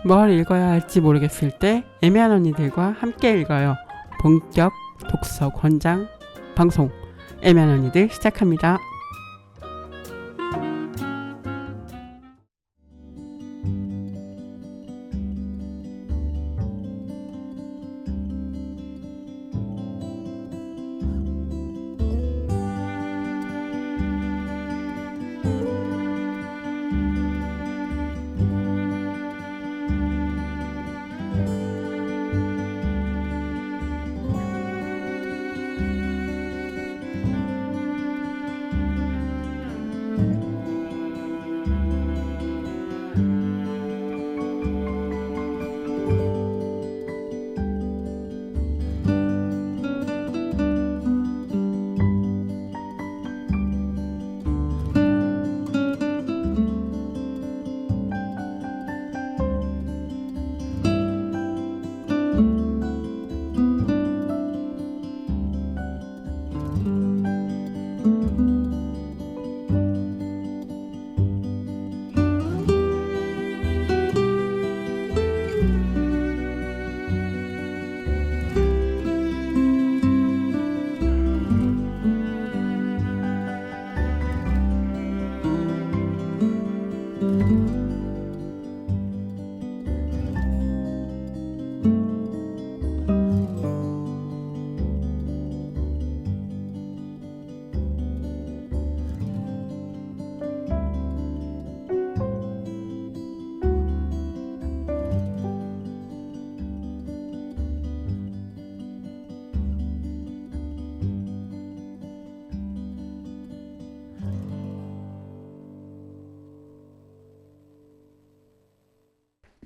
뭘 읽어야 할지 모르겠을 때 애매한 언니들과 함께 읽어요. 본격 독서 권장 방송 애매한 언니들 시작합니다.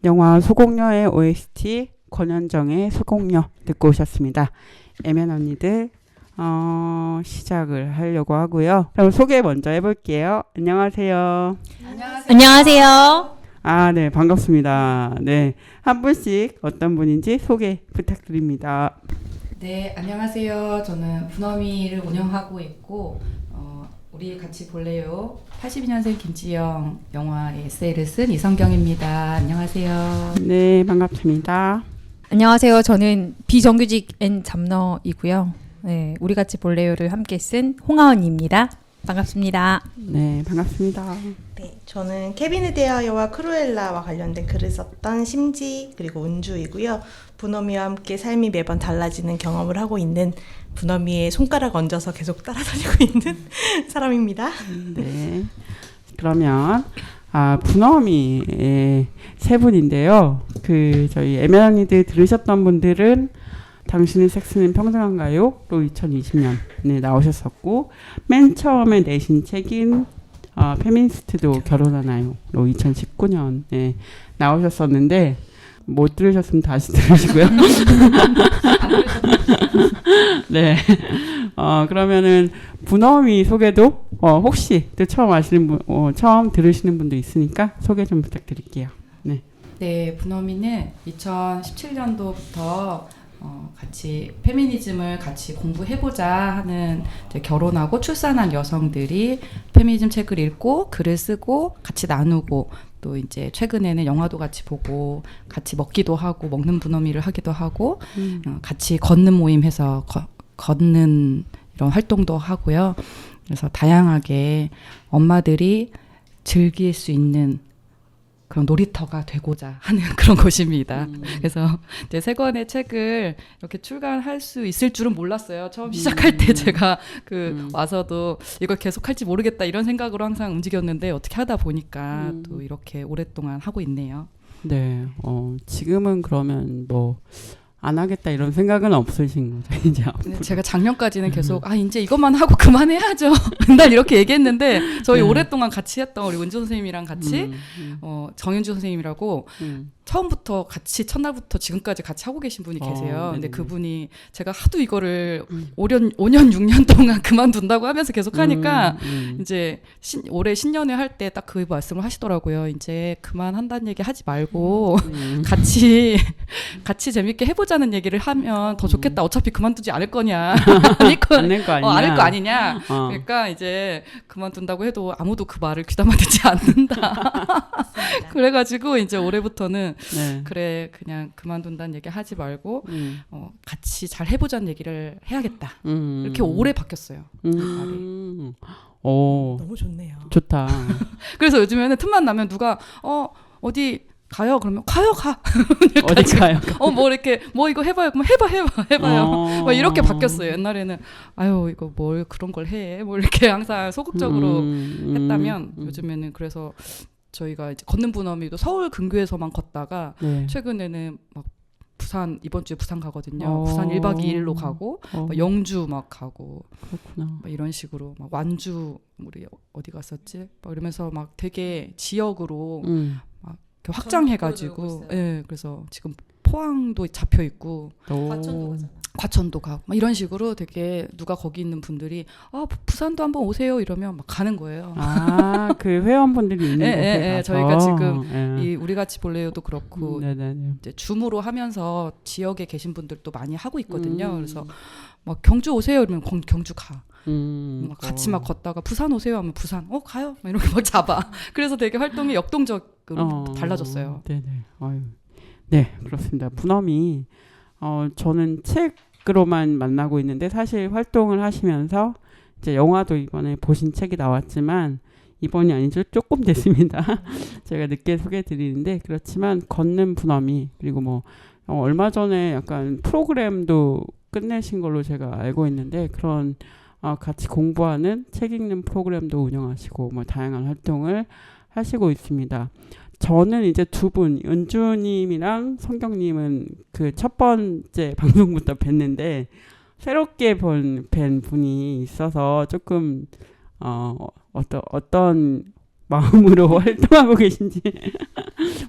영화 소공녀의 OST 권현정의 소공녀 듣고 오셨습니다. 애매한 언니들 시작을 하려고 하고요. 그럼 소개 먼저 해볼게요. 안녕하세요. 안녕하세요. 네, 반갑습니다. 네, 한 분씩 어떤 분인지 소개 부탁드립니다. 네, 안녕하세요. 저는 분어미를 운영하고 있고 우리 같이 볼래요. 82년생 김지영 영화의 에세이를 쓴 이성경입니다. 안녕하세요. 네, 반갑습니다. 안녕하세요. 저는 비정규직 N 잡너이고요. 네, 우리 같이 볼래요를 함께 쓴 홍하은입니다. 반갑습니다. 네, 반갑습니다. 네, 저는 케빈에 대하여와 크루엘라와 관련된 글을 썼던 심지 그리고 은주이고요. 분어미와 함께 삶이 매번 달라지는 경험을 하고 있는 분어미의 손가락 얹어서 계속 따라다니고 있는 사람입니다. 네, 그러면 분어미의 세 분인데요. 저희 애매한 언니들 들으셨던 분들은 당신의 섹스는 평등한가요? 로 2020년에 나오셨었고, 맨 처음에 내신 책인 페미니스트도 결혼하나요? 로 2019년에 나오셨었는데 못 들으셨으면 다시 들으시고요. 네. 그러면은 분어미 소개도 혹시 또 처음 아시는 분, 처음 들으시는 분도 있으니까 소개 좀 부탁드릴게요. 네. 네, 분어미는 2017년도부터 같이 페미니즘을 같이 공부해보자 하는 이제 결혼하고 출산한 여성들이 페미니즘 책을 읽고 글을 쓰고 같이 나누고 또 이제 최근에는 영화도 같이 보고 같이 먹기도 하고 먹는 분어미를 하기도 하고 같이 걷는 모임해서 걷는 이런 활동도 하고요. 그래서 다양하게 엄마들이 즐길 수 있는 그런 놀이터가 되고자 하는 그런 곳입니다. 그래서 이제 세 권의 책을 이렇게 출간할 수 있을 줄은 몰랐어요. 처음 시작할 때 제가 와서도 이걸 계속 할지 모르겠다 이런 생각으로 항상 움직였는데 어떻게 하다 보니까 또 이렇게 오랫동안 하고 있네요. 네. 지금은 그러면 뭐 안 하겠다 이런 생각은 없으신 거죠, 이제 앞으로? 제가 작년까지는 계속 이제 이것만 하고 그만해야죠. 맨날 이렇게 얘기했는데 저희 오랫동안 같이 했던 우리 은주 선생님이랑 같이 정윤주 선생님이라고 처음부터 같이 첫날부터 지금까지 같이 하고 계신 분이 계세요. 근데 그분이 제가 하도 이거를 5년 6년 동안 그만둔다고 하면서 계속 하니까 이제 올해 신년회 할 때 딱 그 말씀을 하시더라고요. 이제 그만한다는 얘기 하지 말고 같이 재밌게 해보자는 얘기를 하면 더 좋겠다. 어차피 그만두지 않을 거냐. 않을 거 아니냐. 그러니까 이제 그만둔다고 해도 아무도 그 말을 귀담아 듣지 않는다. 그래가지고 이제 올해부터는 네. 그래 그냥 그만둔다는 얘기 하지 말고 같이 잘 해보자는 얘기를 해야겠다. 이렇게 오래 바뀌었어요. 오, 너무 좋네요. 좋다. 그래서 요즘에는 틈만 나면 누가 어디 가요? 그러면 가요 가. 어디 가요? 뭐 이렇게 뭐 이거 해봐요. 그럼 해봐요. 막 이렇게 바뀌었어요. 옛날에는 아유 이거 뭘 그런 걸 해. 뭐 이렇게 항상 소극적으로 했다면 요즘에는 그래서 저희가 이제 걷는 분어미도 서울 근교에서만 걷다가 네. 최근에는 막 부산 이번 주에 부산 가거든요. 부산 1박 2일로 가고 막 영주 막 가고 그렇구나. 막 이런 식으로 막 완주 우리 어디 갔었지? 막 이러면서 막 되게 지역으로 막 이렇게 확장해가지고 예 그래서 지금 포항도 잡혀 있고 과천도 가고 막 이런 식으로 되게 누가 거기 있는 분들이 부산도 한번 오세요 이러면 막 가는 거예요. 아, 그 회원분들이 있는 곳에 가서. 저희가 지금 이 우리 같이 볼래요도 그렇고 네네네. 이제 줌으로 하면서 지역에 계신 분들도 많이 하고 있거든요. 그래서 막 경주 오세요 이러면 경주 가. 막 같이 막 걷다가 부산 오세요 하면 부산 가요 막 이렇게 막 잡아. 그래서 되게 활동이 역동적으로 달라졌어요. 네네. 아유. 네, 그렇습니다. 분엄이 저는 책으로만 만나고 있는데 사실 활동을 하시면서 이제 영화도 이번에 보신 책이 나왔지만 이번이 아니죠. 조금 됐습니다. 제가 늦게 소개해드리는데 그렇지만 걷는 분엄이 그리고 뭐 얼마 전에 약간 프로그램도 끝내신 걸로 제가 알고 있는데 그런 같이 공부하는 책 읽는 프로그램도 운영하시고 뭐 다양한 활동을 하시고 있습니다. 저는 이제 두 분, 은주님이랑 성경님은 그 첫 번째 방송부터 뵀는데 새롭게 뵌 분이 있어서 조금 어떤 마음으로 활동하고 계신지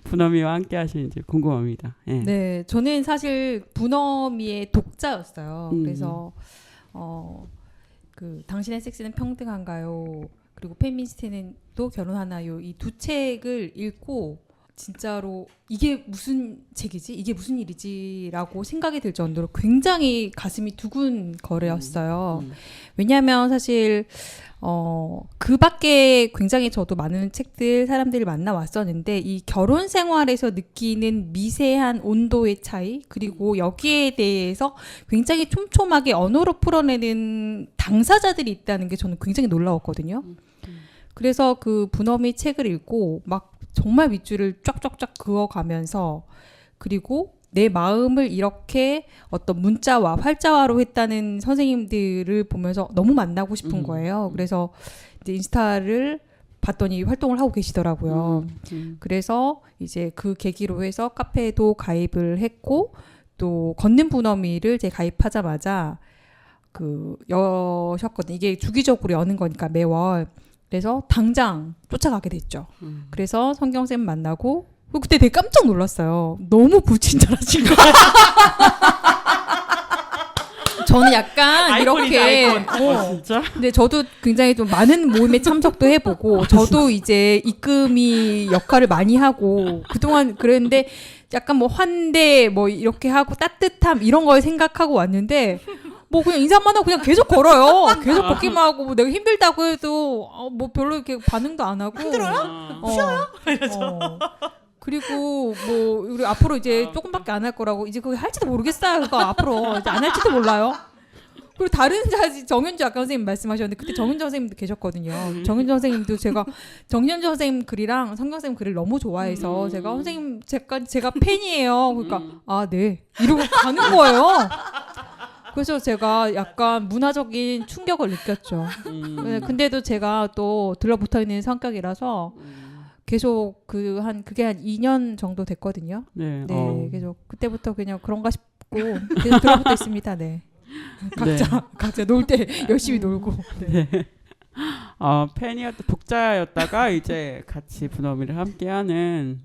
분어미와 함께 하시는지 궁금합니다. 네. 네, 저는 사실 분어미의 독자였어요. 그래서 그 당신의 섹스는 평등한가요? 그리고 페미니스트는 또 결혼하나요? 이 두 책을 읽고 진짜로 이게 무슨 책이지? 이게 무슨 일이지?라고 생각이 들 정도로 굉장히 가슴이 두근거렸어요. 왜냐하면 사실 그 밖에 굉장히 저도 많은 책들 사람들을 만나왔었는데 이 결혼 생활에서 느끼는 미세한 온도의 차이 그리고 여기에 대해서 굉장히 촘촘하게 언어로 풀어내는 당사자들이 있다는 게 저는 굉장히 놀라웠거든요. 그래서 그 분어미 책을 읽고 막 정말 밑줄을 쫙쫙쫙 그어가면서 그리고 내 마음을 이렇게 어떤 문자와 활자화로 했다는 선생님들을 보면서 너무 만나고 싶은 거예요. 그래서 이제 인스타를 봤더니 활동을 하고 계시더라고요. 그래서 이제 그 계기로 해서 카페에도 가입을 했고 또 걷는 분어미를 제 가입하자마자 여셨거든요. 이게 주기적으로 여는 거니까 매월. 그래서 당장 쫓아가게 됐죠. 그래서 성경쌤 만나고 그때 되게 깜짝 놀랐어요. 너무 불친절하신 거예요. 저는 약간 이렇게 진짜? 근데 저도 굉장히 좀 많은 모임에 참석도 해보고 저도 이제 이금희 역할을 많이 하고 그동안 그랬는데 약간 뭐 환대 뭐 이렇게 하고 따뜻함 이런 걸 생각하고 왔는데 뭐 그냥 인사만 하고 그냥 계속 걸어요. 계속 걷기만 하고 뭐 내가 힘들다고 해도 뭐 별로 이렇게 반응도 안 하고 힘들어요? 쉬어요? 그리고 뭐 우리 앞으로 이제 조금밖에 안 할 거라고 이제 그거 할지도 모르겠어요. 그거 앞으로 이제 안 할지도 몰라요. 그리고 다른 정현주 아까 선생님 말씀하셨는데 그때 정현주 선생님도 계셨거든요. 정현주 선생님도 제가 정현주 선생님 글이랑 성경 선생님 글을 너무 좋아해서 제가 선생님 제가 팬이에요. 그러니까 네 이러고 가는 거예요. 그래서 제가 약간 문화적인 충격을 느꼈죠. 근데도 제가 또 들러붙어 있는 성격이라서 계속 그게 한 2년 정도 됐거든요. 네, 계속 그때부터 그냥 그런가 싶고 계속 들러붙어 있습니다. 네. 각자 놀 때 열심히 놀고. 네. 독자였다가 이제 같이 분어미를 함께하는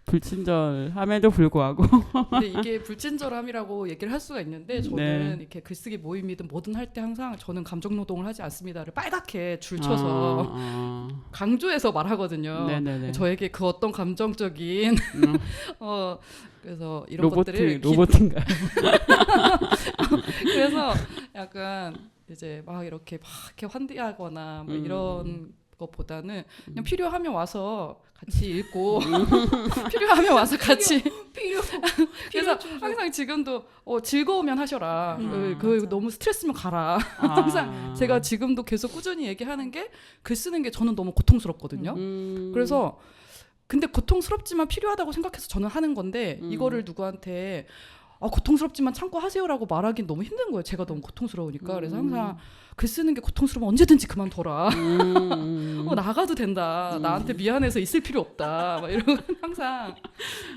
불친절함에도 불구하고 근데 이게 불친절함이라고 얘기를 할 수가 있는데 저는 이렇게 글쓰기 모임이든 뭐든 할 때 항상 저는 감정노동을 하지 않습니다를 빨갛게 줄쳐서 강조해서 말하거든요. 네네네. 저에게 그 어떤 감정적인 그래서 이런 로봇인가요? 그래서 약간 이제 막 이렇게 환대하거나 뭐 이런 것보다는 그냥 필요하면 와서 같이 읽고 필요하면 와서 같이 그래서 항상 지금도 즐거우면 하셔라. 그 너무 스트레스면 가라. 항상 제가 지금도 계속 꾸준히 얘기하는 게 글 쓰는 게 저는 너무 고통스럽거든요. 그래서 근데 고통스럽지만 필요하다고 생각해서 저는 하는 건데 이거를 누구한테 고통스럽지만 참고 하세요라고 말하기는 너무 힘든 거예요. 제가 너무 고통스러우니까. 그래서 항상 글 쓰는 게 고통스러우면 언제든지 그만둬라. 나가도 된다. 나한테 미안해서 있을 필요 없다. 막 이러고 항상.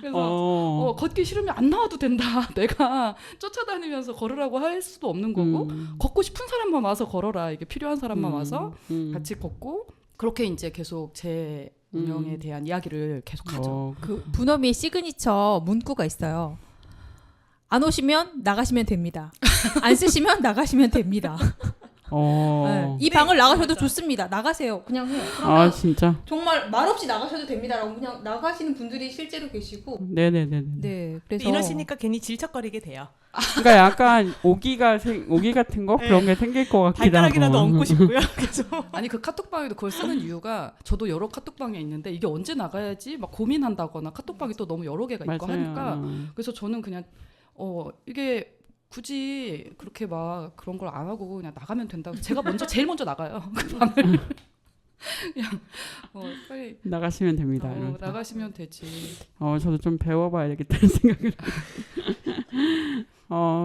그래서 걷기 싫으면 안 나와도 된다. 내가 쫓아다니면서 걸으라고 할 수도 없는 거고 걷고 싶은 사람만 와서 걸어라. 이게 필요한 사람만 와서 같이 걷고 그렇게 이제 계속 제 운영에 대한 이야기를 계속 하죠. 그 분어미의 시그니처 문구가 있어요. 안 오시면 나가시면 됩니다. 안 쓰시면 나가시면 됩니다. 네. 이 방을 나가셔도 좋습니다. 나가세요. 그냥 해요. 그러면 진짜? 정말 말없이 나가셔도 됩니다라고 그냥 나가시는 분들이 실제로 계시고. 네네네. 네, 그래서 이러시니까 괜히 질척거리게 돼요. 그러니까 약간 오기 같은 거 그런 게 생길 것 같기도 하고. 발가락이라도 얹고 싶고요. 계속. 아니 그 카톡방에도 그걸 쓰는 이유가 저도 여러 카톡방에 있는데 이게 언제 나가야지 막 고민한다거나 카톡방이 또 너무 여러 개가 있고 맞아요. 하니까 그래서 저는 그냥 이게 굳이 그렇게 막 그런 걸 안 하고 그냥 나가면 된다고 제가 제일 먼저 나가요. 그 방을 그냥 빨리 나가시면 됩니다. 나가시면 되지. 저도 좀 배워봐야 되겠다는 생각을.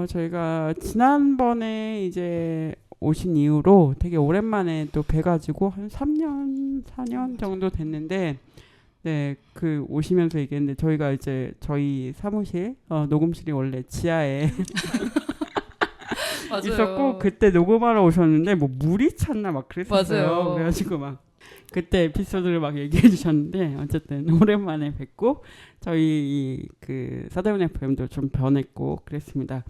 저희가 지난번에 이제 오신 이후로 되게 오랜만에 또 뵈가지고 한 3년, 4년 정도 됐는데, 네, 그 오시면서 얘기했는데 저희가 이제 저희 사무실 녹음실이 원래 지하에 맞아요. 있었고 그때 녹음하러 오셨는데 뭐 물이 찼나 막 그랬었어요. 맞아요. 그래가지고 막 그때 에피소드를 막 얘기해 주셨는데 어쨌든 오랜만에 뵙고 저희 그 사대문 FM도 좀 변했고 그랬습니다.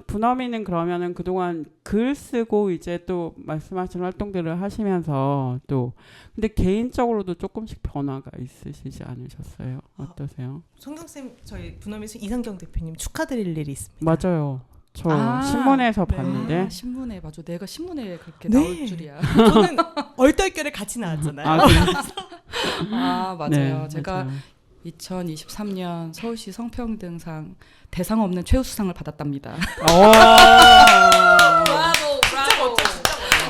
분어미는 그러면은 그동안 글 쓰고 이제 또 말씀하신 활동들을 하시면서 또 근데 개인적으로도 조금씩 변화가 있으시지 않으셨어요? 어떠세요? 성경쌤 저희 분어미에서 이상경 대표님 축하드릴 일이 있습니다. 맞아요. 저 신문에서 봤는데 신문에 맞아. 내가 신문에 그렇게 네. 나올 줄이야. 저는 얼떨결에 같이 나왔잖아요. 맞아요. 네, 제가 맞아요. 2023년 서울시 성평등상 대상 없는 최우수상을 받았답니다. 브라보.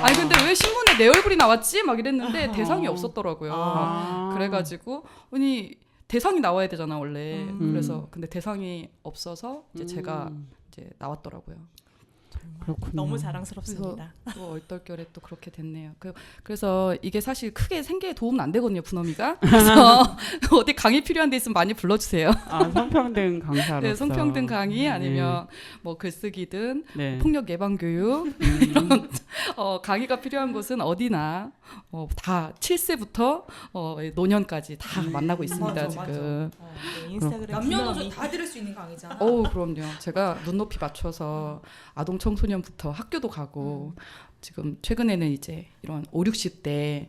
아니 근데 왜 신문에 내 얼굴이 나왔지? 막 이랬는데 대상이 없었더라고요. 그래가지고 아니 대상이 나와야 되잖아 원래. 그래서 근데 대상이 없어서 이제 제가 이제 나왔더라고요. 그렇군요. 너무 자랑스럽습니다. 또 얼떨결에 또 그렇게 됐네요. 그래서 이게 사실 크게 생계에 도움은 안 되거든요, 분어미가. 그래서 어디 강의 필요한 데 있으면 많이 불러주세요. 성평등 강사로서. 네, 성평등 강의 아니면 뭐 글쓰기든 네. 폭력 예방 교육 이런 강의가 필요한 곳은 어디나 다 7세부터 노년까지 다 만나고 있습니다. 맞아, 지금. 네, 인스타그램 남녀노소 분어미. 다 들을 수 있는 강의잖아. 그럼요. 제가 눈높이 맞춰서 아동 청소년부터 학교도 가고 지금 최근에는 이제 이런 5, 60대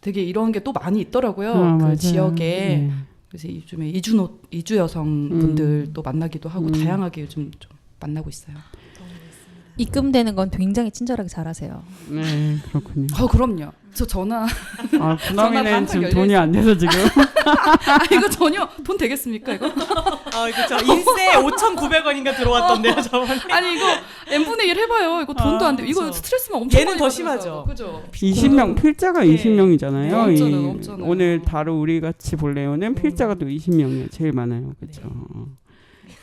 되게 이런 게 또 많이 있더라고요. 그 맞아요. 지역에. 네. 그래서 요즘에 이주 여성분들도 만나기도 하고 다양하게 요즘 좀 만나고 있어요. 입금되는 건 굉장히 친절하게 잘하세요. 네, 그렇군요. 그럼요. 저 전화 분어미는 항상 지금 열려 돈이 안 돼서 지금. 이거 전혀 돈 되겠습니까 이거? 그렇죠. 인세 5,900원인가 들어왔던데요, 저번에. 아니 이거 n분의 1 해봐요. 이거 돈도 안 돼. 이거 그렇죠. 스트레스만 엄청 얘는 많이 더 받으면서. 심하죠. 그죠? 20명 필자가 20명이잖아요. 넘잖아요. 오늘 다루 우리 같이 볼래요는 필자가 또 20명이에요. 제일 많아요. 그렇죠.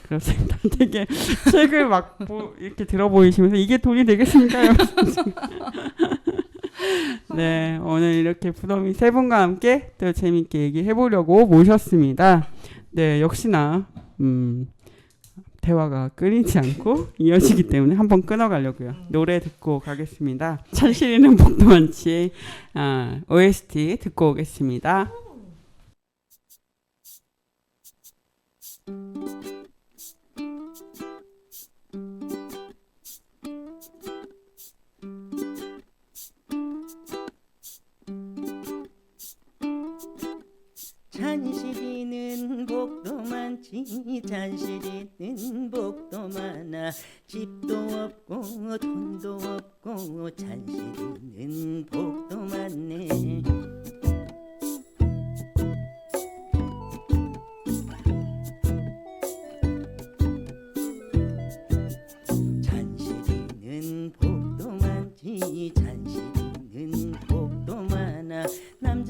그렇습니다. 되게 책을 막 이렇게 들어 보이시면서 이게 돈이 되겠습니까? 네, 오늘 이렇게 분어미 세 분과 함께 또 재밌게 얘기해 보려고 모셨습니다. 네, 역시나 대화가 끊이지 않고 이어지기 때문에 한번 끊어가려고요. 노래 듣고 가겠습니다. 찬실이는 복도 많지의 OST 듣고 오겠습니다. 잔실이는 복도 많지 잔실이는 복도 많아 집도 없고 돈도 없고 잔실이는 복도 많네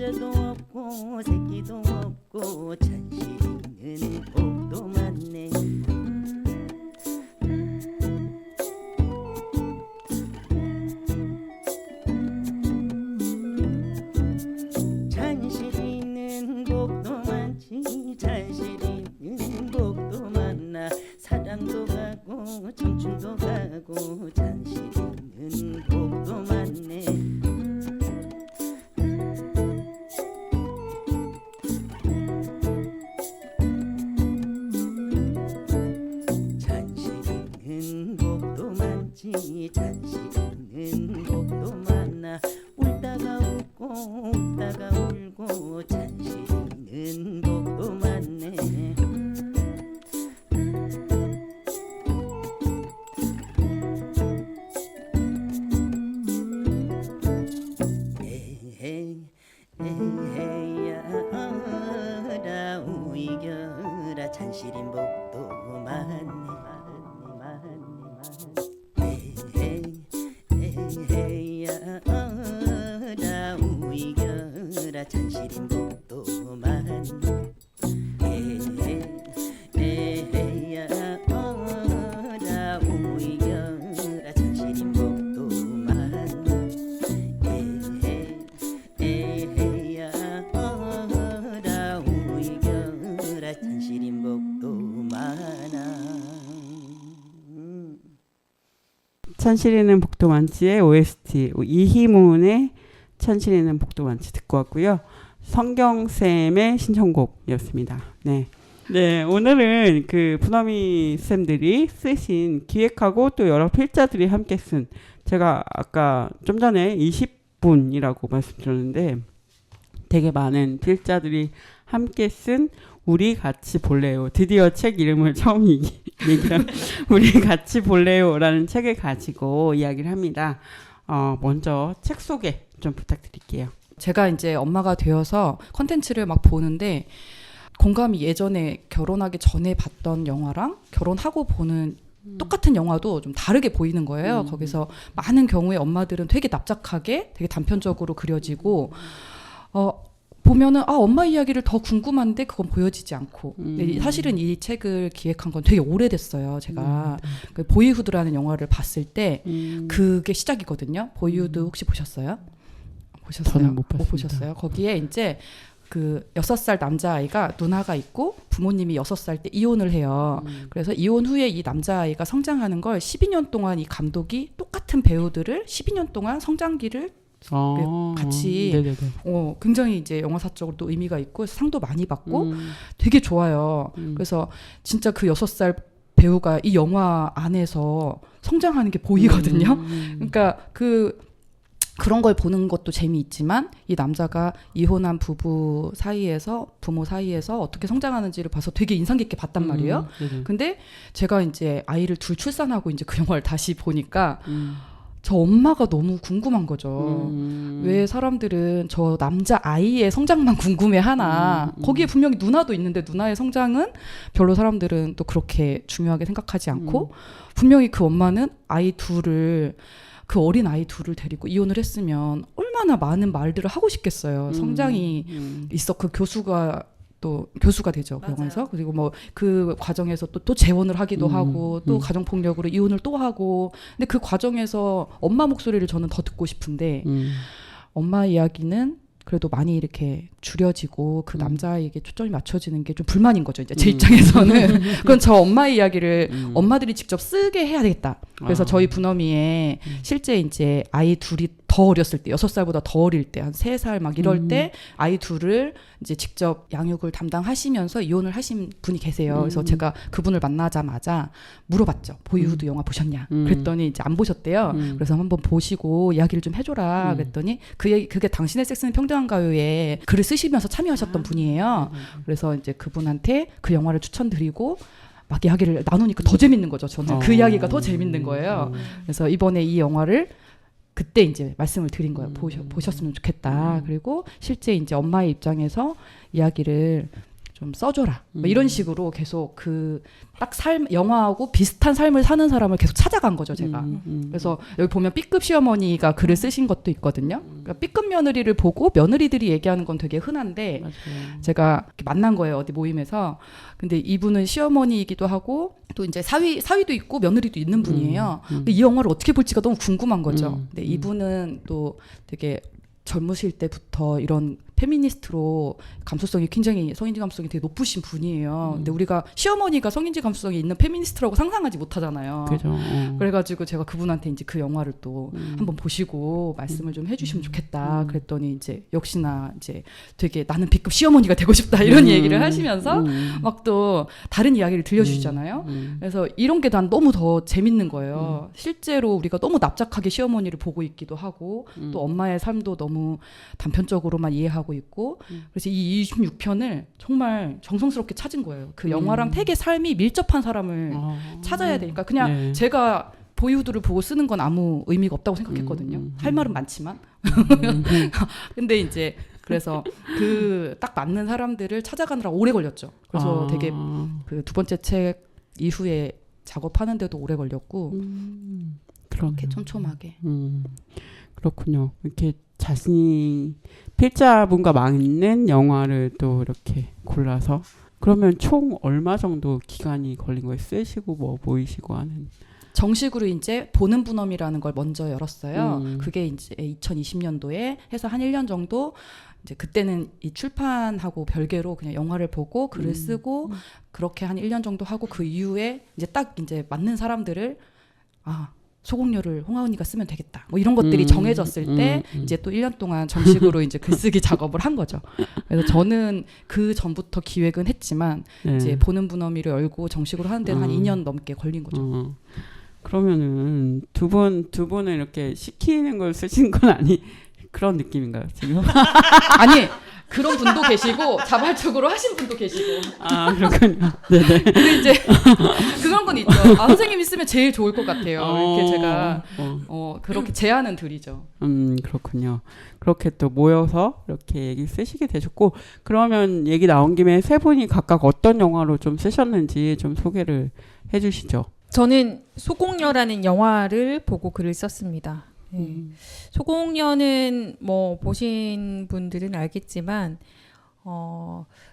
남자도 없고 새끼도 없고 잔실이는 복도 많네. 잔실이는 복도 많지 잔실이는 복도 많아. 사랑도 가고 청춘도 가고 잔실이는 복도 많네. 잔실이는 복도 많지 잔실이는 복도 많아. 울다가 웃고 웃다가 울고 잔실이는 복도 많네. 에헤이 에헤이야 어라 우이겨라 잔실인 복도 많네. 에헤이 에헤이야 어라 우이겨라 잔실인 복도 많네. 에헤이 에헤이야 어라 우이겨라 잔실인 복도 많네. 에헤이야 어라 우이겨라 잔실인 복도 많아. 천실이는 복도 많지의 OST 이희문의 천실이는 복도 많지 듣고 왔고요. 성경쌤의 신청곡이었습니다. 네. 네, 오늘은 그 분어미 쌤들이 쓰신 기획하고 또 여러 필자들이 함께 쓴 제가 아까 좀 전에 20분이라고 말씀드렸는데 되게 많은 필자들이 함께 쓴 우리 같이 볼래요. 드디어 책 이름을 처음 얘기한 우리 같이 볼래요라는 책을 가지고 이야기를 합니다. 먼저 책 소개 좀 부탁드릴게요. 제가 이제 엄마가 되어서 컨텐츠를 막 보는데 공감이 예전에 결혼하기 전에 봤던 영화랑 결혼하고 보는 똑같은 영화도 좀 다르게 보이는 거예요. 거기서 많은 경우에 엄마들은 되게 납작하게 되게 단편적으로 그려지고 보면은 엄마 이야기를 더 궁금한데 그건 보여지지 않고 근데 사실은 이 책을 기획한 건 되게 오래됐어요. 제가 그 보이후드라는 영화를 봤을 때 그게 시작이거든요. 보이후드 혹시 보셨어요? 보셨어요? 저는 못 봤습니다. 보셨어요? 거기에 이제 그 6살 남자아이가 누나가 있고 부모님이 6살 때 이혼을 해요. 그래서 이혼 후에 이 남자아이가 성장하는 걸 12년 동안 이 감독이 똑같은 배우들을 12년 동안 성장기를 같이 네네네. 굉장히 이제 영화사적으로도 의미가 있고 상도 많이 받고 되게 좋아요. 그래서 진짜 그 6살 배우가 이 영화 안에서 성장하는 게 보이거든요. 그러니까 그런 걸 보는 것도 재미있지만 이 남자가 이혼한 부모 사이에서 어떻게 성장하는지를 봐서 되게 인상 깊게 봤단 말이에요. 근데 제가 이제 아이를 둘 출산하고 이제 그 영화를 다시 보니까 저 엄마가 너무 궁금한 거죠. 왜 사람들은 저 남자 아이의 성장만 궁금해하나. 거기에 분명히 누나도 있는데 누나의 성장은 별로 사람들은 또 그렇게 중요하게 생각하지 않고 분명히 그 엄마는 그 어린 아이 둘을 데리고 이혼을 했으면 얼마나 많은 말들을 하고 싶겠어요. 성장이 있어. 그 교수가 되죠. 그 영화에서. 그리고 뭐 그 과정에서 또 재혼을 하기도 하고 또 가정폭력으로 이혼을 또 하고. 근데 그 과정에서 엄마 목소리를 저는 더 듣고 싶은데 엄마 이야기는 그래도 많이 이렇게 줄여지고 그 남자에게 초점이 맞춰지는 게 좀 불만인 거죠. 이제 제 입장에서는. 그건 저 엄마 이야기를 엄마들이 직접 쓰게 해야 되겠다. 그래서 저희 분어미에 실제 이제 아이 둘이 더 어렸을 때 6살보다 더 어릴 때 한 3살 막 이럴 때 아이 둘을 이제 직접 양육을 담당하시면서 이혼을 하신 분이 계세요. 그래서 제가 그분을 만나자마자 물어봤죠. 보이후드 영화 보셨냐? 그랬더니 이제 안 보셨대요. 그래서 한번 보시고 이야기를 좀 해줘라. 그랬더니 그게 당신의 섹스는 평등한가요에 글을 쓰시면서 참여하셨던 분이에요. 그래서 이제 그분한테 그 영화를 추천드리고 막 이야기를 나누니까 더 재밌는 거죠. 저는 그 이야기가 더 재밌는 거예요. 그래서 이번에 이 영화를 그때 이제 말씀을 드린 거예요. 보셨으면 좋겠다. 그리고 실제 이제 엄마의 입장에서 이야기를 좀 써줘라. 뭐 이런 식으로 계속 그 딱 영화하고 비슷한 삶을 사는 사람을 계속 찾아간 거죠, 제가. 그래서 여기 보면 B급 시어머니가 글을 쓰신 것도 있거든요. 그러니까 B급 며느리를 보고 며느리들이 얘기하는 건 되게 흔한데 맞아요. 제가 이렇게 만난 거예요, 어디 모임에서. 근데 이분은 시어머니이기도 하고 또 이제 사위도 있고 며느리도 있는 분이에요. 근데 이 영화를 어떻게 볼지가 너무 궁금한 거죠. 근데 이분은 또 되게 젊으실 때부터 이런 페미니스트로 감수성이 굉장히 성인지 감수성이 되게 높으신 분이에요. 근데 우리가 시어머니가 성인지 감수성이 있는 페미니스트라고 상상하지 못하잖아요. 그죠. 그래가지고 제가 그분한테 이제 그 영화를 또 한번 보시고 말씀을 좀 해주시면 좋겠다. 그랬더니 이제 역시나 이제 되게 나는 B급 시어머니가 되고 싶다 이런 얘기를 하시면서 막 또 다른 이야기를 들려주시잖아요. 그래서 이런 게 난 너무 더 재밌는 거예요. 실제로 우리가 너무 납작하게 시어머니를 보고 있기도 하고 또 엄마의 삶도 너무 단편적으로만 이해하고 있고 그래서 이 26편을 정말 정성스럽게 찾은 거예요. 그 영화랑 되게 삶이 밀접한 사람을 찾아야 되니까 그냥 네. 제가 보이우드를 보고 쓰는 건 아무 의미가 없다고 생각했거든요. 할 말은 많지만. 근데 이제 그래서 그 딱 맞는 사람들을 찾아가느라 오래 걸렸죠. 그래서 되게 그 두 번째 책 이후에 작업하는데도 오래 걸렸고 그렇게 촘촘하게. 그렇군요. 이렇게 자신이 필자분과 맞는 영화를 또 이렇게 골라서 그러면 총 얼마 정도 기간이 걸린 거예요? 쓰시고 뭐 모이시고 하는. 정식으로 이제 보는 분엄이라는 걸 먼저 열었어요. 그게 이제 2020년도에 해서 한 1년 정도 이제 그때는 이 출판하고 별개로 그냥 영화를 보고 글을 쓰고 그렇게 한 1년 정도 하고 그 이후에 이제 딱 이제 맞는 사람들을 소공녀를 홍하은이가 쓰면 되겠다. 뭐 이런 것들이 정해졌을 때 이제 또 1년 동안 정식으로 이제 글쓰기 작업을 한 거죠. 그래서 저는 그 전부터 기획은 했지만 네. 이제 보는 분엄이를 열고 정식으로 하는 데는 한 2년 넘게 걸린 거죠. 그러면은 두 분을 이렇게 시키는 걸 쓰신 건 아니 그런 느낌인가요 지금? 아니 그런 분도 계시고 자발적으로 하신 분도 계시고. 아 그렇군요. 네네. 근데 이제 그런 건 있죠. 선생님이 쓰면 제일 좋을 것 같아요. 이렇게 제가 그렇게 제안은 드리죠. 그렇군요. 그렇게 또 모여서 이렇게 얘기 쓰시게 되셨고 그러면 얘기 나온 김에 세 분이 각각 어떤 영화로 좀 쓰셨는지 좀 소개를 해주시죠. 저는 소공녀라는 영화를 보고 글을 썼습니다. 소공녀는 뭐 보신 분들은 알겠지만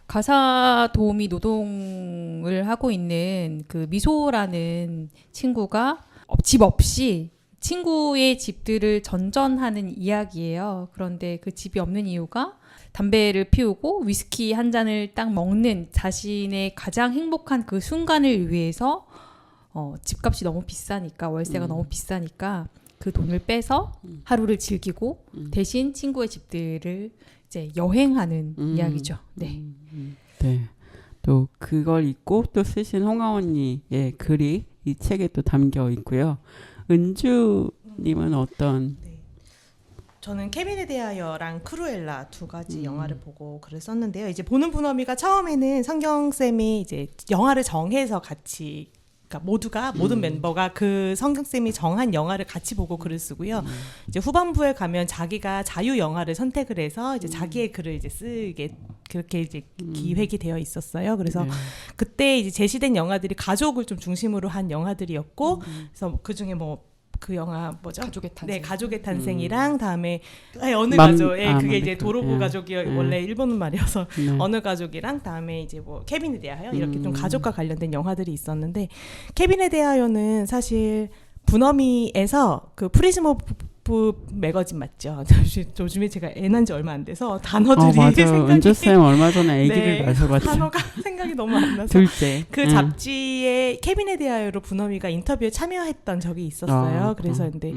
가사 도우미 노동을 하고 있는 그 미소라는 친구가 집 없이 친구의 집들을 전전하는 이야기예요. 그런데 그 집이 없는 이유가 담배를 피우고 위스키 한 잔을 딱 먹는 자신의 가장 행복한 그 순간을 위해서 집값이 너무 비싸니까 월세가 너무 비싸니까 그 돈을 빼서 하루를 즐기고 대신 친구의 집들을 이제 여행하는 이야기죠. 네. 네. 또 그걸 읽고 또 쓰신 홍하원님의 글이 이 책에 또 담겨 있고요. 은주님은 어떤? 저는 케빈에 대하여랑 크루엘라 두 가지 영화를 보고 글을 썼는데요. 이제 보는 분어미가 처음에는 성경쌤이 이제 영화를 정해서 같이 그러니까 모든 멤버가 그 성경쌤이 정한 영화를 같이 보고 글을 쓰고요. 이제 후반부에 가면 자기가 자유 영화를 선택을 해서 이제 자기의 글을 이제 쓰게 그렇게 이제 기획이 되어 있었어요. 그래서 그때 이제 제시된 영화들이 가족을 좀 중심으로 한 영화들이었고, 그래서 그 중에 뭐 그 영화 뭐죠? 가족의 탄생. 네, 가족의 탄생이랑 다음에 어느 가족, 그게 이제 도로부 가족이 원래 일본 말이어서 어느 가족이랑 다음에 이제 뭐 케빈에 대하여 이렇게 좀 가족과 관련된 영화들이 있었는데 케빈에 대하여는 사실 분어미에서 그 프리즘 오브 매거진 맞죠? 요즘에 제가 애 난 지 얼마 안 돼서 단어들이 맞아요. 은주쌤 얼마 전에 아기를 낳으셔가지고 단어가 생각이 너무 안 나서 둘째. 그 잡지에 케빈에 대하여로 분어미가 인터뷰에 참여했던 적이 있었어요. 그래서 근데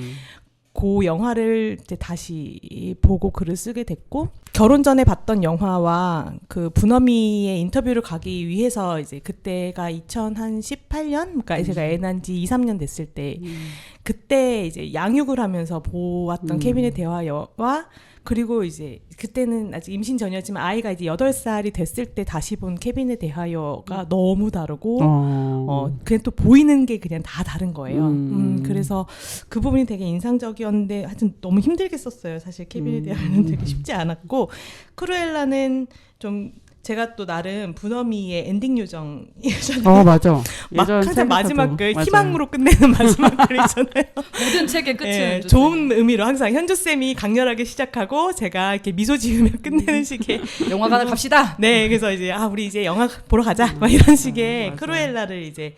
그 영화를 이제 다시 보고 글을 쓰게 됐고 결혼 전에 봤던 영화와 그 분어미의 인터뷰를 가기 위해서 이제 그때가 2018년 그러니까 제가 애 난 지 2, 3년 됐을 때 그때 이제 양육을 하면서 보았던 케빈의 대화와 그리고 이제 그때는 아직 임신 전이었지만 아이가 이제 8살이 됐을 때 다시 본 케빈에 대하여가 너무 다르고 그냥 또 보이는 게 그냥 다 다른 거예요. 그래서 그 부분이 되게 인상적이었는데 하여튼 너무 힘들게 썼어요. 사실 케빈에 대하여는 되게 쉽지 않았고 크루엘라는 좀 제가 또 나름 분어미의 엔딩 요정이잖아요. 맞아. 막 예전 항상 책에서도. 마지막 글 맞아요. 희망으로 끝내는 마지막 글 있잖아요. 모든 책의 끝은 예, 좋은 의미로 항상 현주쌤이 강렬하게 시작하고 제가 이렇게 미소 지으며 끝내는 식의 영화관을 갑시다. 네, 그래서 이제 우리 이제 영화 보러 가자 막 이런 식의 맞아요. 크루엘라를 이제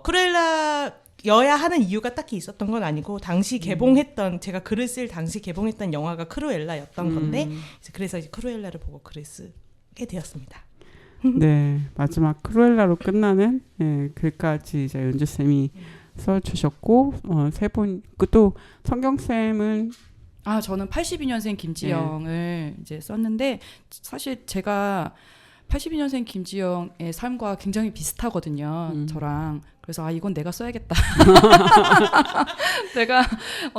크루엘라여야 하는 이유가 딱히 있었던 건 아니고 당시 개봉했던 제가 글을 쓸 당시 개봉했던 영화가 크루엘라였던 건데 이제 그래서 이제 크루엘라를 보고 글을 쓰게 되었습니다. 네, 마지막 크루엘라로 끝나는 글까지 이제 연주 쌤이 써주셨고 세 분 또 성경 쌤은 저는 82년생 김지영을 이제 썼는데 사실 제가 82년생 김지영의 삶과 굉장히 비슷하거든요. 저랑. 그래서 이건 내가 써야겠다. 내가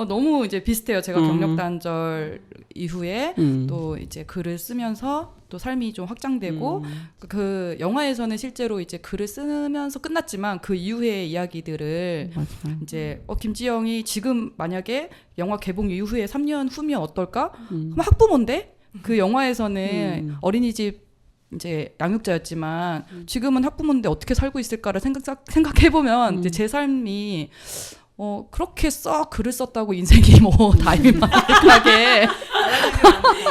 너무 이제 비슷해요. 제가 경력 단절 이후에 또 이제 글을 쓰면서 또 삶이 좀 확장되고 그 영화에서는 실제로 이제 글을 쓰면서 끝났지만 그 이후의 이야기들을 맞아요. 이제 김지영이 지금 만약에 영화 개봉 이후에 3년 후면 어떨까? 그럼 학부모인데 그 영화에서는 어린이집 이제 양육자였지만 지금은 학부모인데 어떻게 살고 있을까를 생각해보면 이제 제 삶이 그렇게 썩 글을 썼다고 인생이 뭐 다일만하게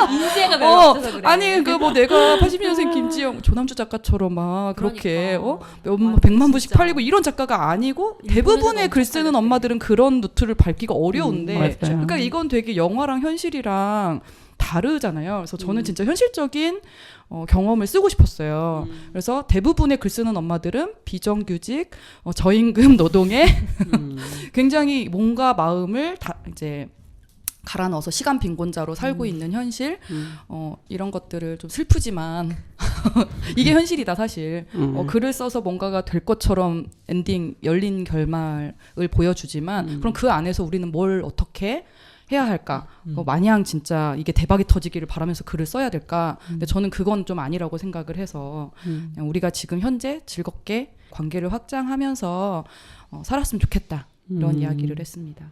인재가 별로 없어서 그래. 아니 그 뭐 내가 80년생 김지영 조남주 작가처럼 막 그렇게 그러니까. 백만 부씩 진짜. 팔리고 이런 작가가 아니고 대부분의 글 쓰는 엄마들은 그런 루트를 밟기가 어려운데 맞아요. 그러니까 이건 되게 영화랑 현실이랑 다르잖아요. 그래서 저는 진짜 현실적인 경험을 쓰고 싶었어요. 그래서 대부분의 글 쓰는 엄마들은 비정규직, 저임금 노동에 굉장히 몸과 마음을 다 이제 갈아 넣어서 시간 빈곤자로 살고 있는 현실, 이런 것들을 좀 슬프지만 이게 현실이다 사실. 글을 써서 뭔가가 될 것처럼 엔딩 열린 결말을 보여주지만 그럼 그 안에서 우리는 뭘 어떻게 해야 할까? 마냥 진짜 이게 대박이 터지기를 바라면서 글을 써야 될까? 근데 저는 그건 좀 아니라고 생각을 해서 그냥 우리가 지금 현재 즐겁게 관계를 확장하면서 살았으면 좋겠다. 이런 이야기를 했습니다.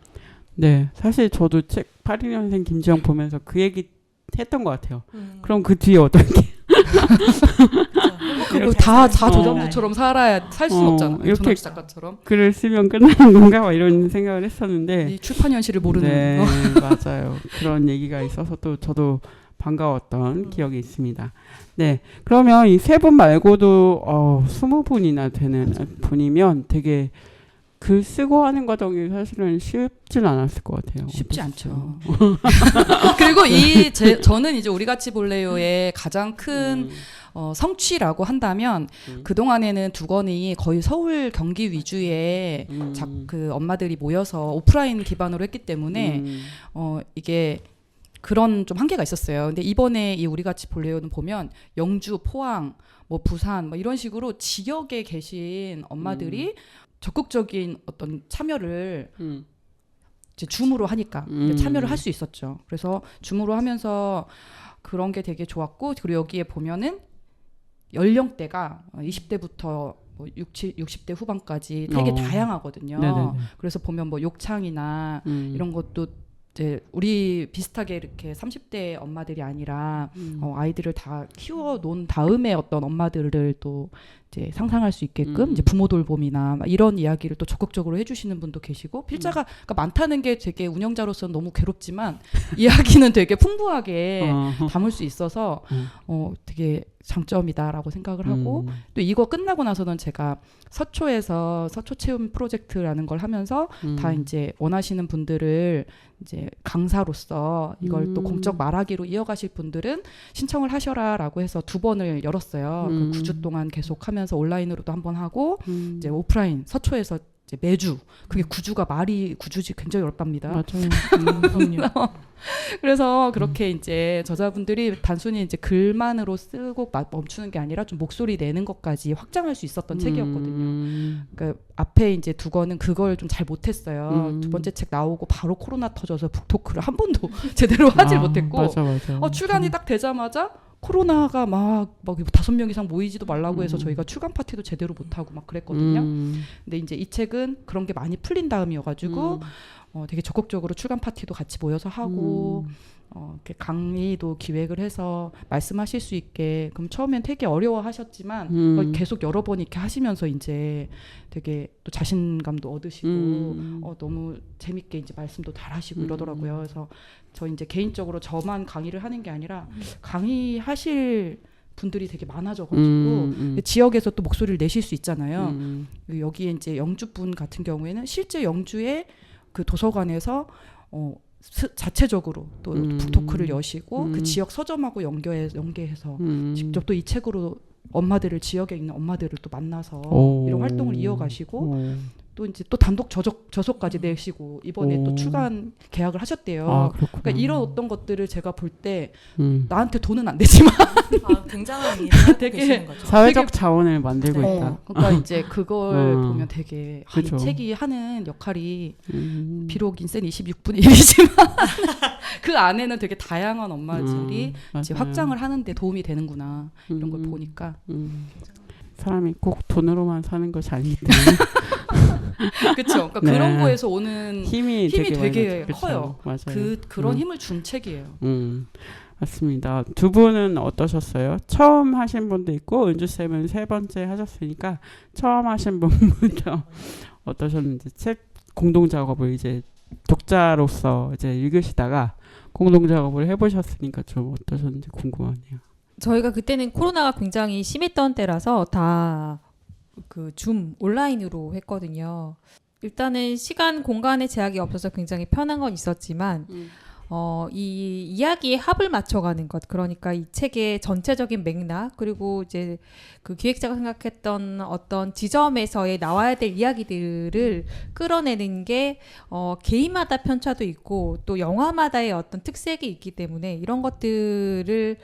네, 사실 저도 책 82년생 김지영 보면서 그 얘기 했던 것 같아요. 그럼 그 뒤에 어떤 게 다 조정주처럼 살 수는 없잖아요. 이렇게 조남주 작가처럼. 글을 쓰면 끝나는 건가 막 이런 생각을 했었는데 이 출판 현실을 모르는 네, 맞아요. 그런 얘기가 있어서 또 저도 반가웠던 기억이 있습니다. 네, 그러면 이 세 분 말고도 20분이나 되는 분이면 되게 글 쓰고 하는 과정이 사실은 쉽진 않았을 것 같아요. 쉽지 않죠. 그리고 저는 이제 우리 같이 볼래요의 가장 큰 성취라고 한다면 그동안에는 두 권이 거의 서울 경기 위주의 그 엄마들이 모여서 오프라인 기반으로 했기 때문에 이게 그런 좀 한계가 있었어요. 근데 이번에 이 우리 같이 볼래요는 보면 영주, 포항, 뭐 부산 뭐 이런 식으로 지역에 계신 엄마들이 적극적인 어떤 참여를 이제 줌으로 하니까 참여를 할 수 있었죠. 그래서 줌으로 하면서 그런 게 되게 좋았고 그리고 여기에 보면은 연령대가 20대부터 뭐 60대 후반까지 되게 다양하거든요. 네네네. 그래서 보면 뭐 욕창이나 이런 것도 이제 우리 비슷하게 이렇게 30대 엄마들이 아니라 아이들을 다 키워 놓은 다음에 어떤 엄마들을 또 이제 상상할 수 있게끔 이제 부모 돌봄이나 막 이런 이야기를 또 적극적으로 해주시는 분도 계시고 필자가 그러니까 많다는 게 되게 운영자로서는 너무 괴롭지만 이야기는 되게 풍부하게 담을 수 있어서 되게 장점이다라고 생각을 하고 또 이거 끝나고 나서는 제가 서초에서 서초 체험 프로젝트라는 걸 하면서 다 이제 원하시는 분들을 이제 강사로서 이걸 또 공적 말하기로 이어가실 분들은 신청을 하셔라라고 해서 2번을 열었어요. 그 9주 동안 계속 하면서 온라인으로도 한번 하고 이제 오프라인 서초에서 이제 매주 그게 9주가 말이 9주지 굉장히 어렵답니다. 맞아요. 그래서 그렇게 이제 저자분들이 단순히 이제 글만으로 쓰고 멈추는 게 아니라 좀 목소리 내는 것까지 확장할 수 있었던 책이었거든요. 그러니까 앞에 이제 2권은 그걸 좀 잘 못했어요. 2번째 책 나오고 바로 코로나 터져서 북토크를 한 번도 제대로 하질 못했고 맞아. 출간이 딱 되자마자 코로나가 막 5명 이상 모이지도 말라고 해서 저희가 출간 파티도 제대로 못하고 막 그랬거든요. 근데 이제 이 책은 그런 게 많이 풀린 다음이어가지고 되게 적극적으로 출간 파티도 같이 모여서 하고 이렇게 강의도 기획을 해서 말씀하실 수 있게 그럼 처음엔 되게 어려워하셨지만 계속 여러 번 이렇게 하시면서 이제 되게 또 자신감도 얻으시고 너무 재밌게 이제 말씀도 잘하시고 이러더라고요. 그래서 저 이제 개인적으로 저만 강의를 하는 게 아니라 강의하실 분들이 되게 많아져가지고 지역에서 또 목소리를 내실 수 있잖아요. 여기에 이제 영주분 같은 경우에는 실제 영주의 그 도서관에서 자체적으로 또 북토크를 여시고 그 지역 서점하고 연계해서 직접 또 이 책으로 엄마들을 지역에 있는 엄마들을 또 만나서 이런 활동을 이어가시고 또 이제 또 단독 저서까지 내시고 이번에 또 출간 계약을 하셨대요. 그러니까 이런 어떤 것들을 제가 볼 때 나한테 돈은 안 되지만 굉장한 일을 하고 되게 계시는 거죠. 사회적 되게- 자원을 만들고 있다. 그러니까 이제 그걸 보면 되게 이 그죠. 책이 하는 역할이 비록 인생 26분의 1이지만 그 안에는 되게 다양한 엄마들이 이제 맞아요. 확장을 하는데 도움이 되는구나 이런 걸 보니까 사람이 꼭 돈으로만 사는 것이 아니기 때문에 그렇죠. 그러니까 네. 그런 거에서 오는 힘이 되게 많아요. 그쵸. 커요. 맞아요. 그런 힘을 준 책이에요. 맞습니다. 두 분은 어떠셨어요? 처음 하신 분도 있고 은주쌤은 세 번째 하셨으니까 처음 하신 분부터 어떠셨는지 책 공동 작업을 이제 독자로서 이제 읽으시다가 공동 작업을 해보셨으니까 좀 어떠셨는지 궁금하네요. 저희가 그때는 코로나가 굉장히 심했던 때라서 다 그 줌 온라인으로 했거든요. 일단은 시간 공간의 제약이 없어서 굉장히 편한 건 있었지만 이 이야기의 합을 맞춰가는 것, 그러니까 이 책의 전체적인 맥락, 그리고 이제 그 기획자가 생각했던 어떤 지점에서의 나와야 될 이야기들을 끌어내는 게 개인마다 편차도 있고 또 영화마다의 어떤 특색이 있기 때문에 이런 것들을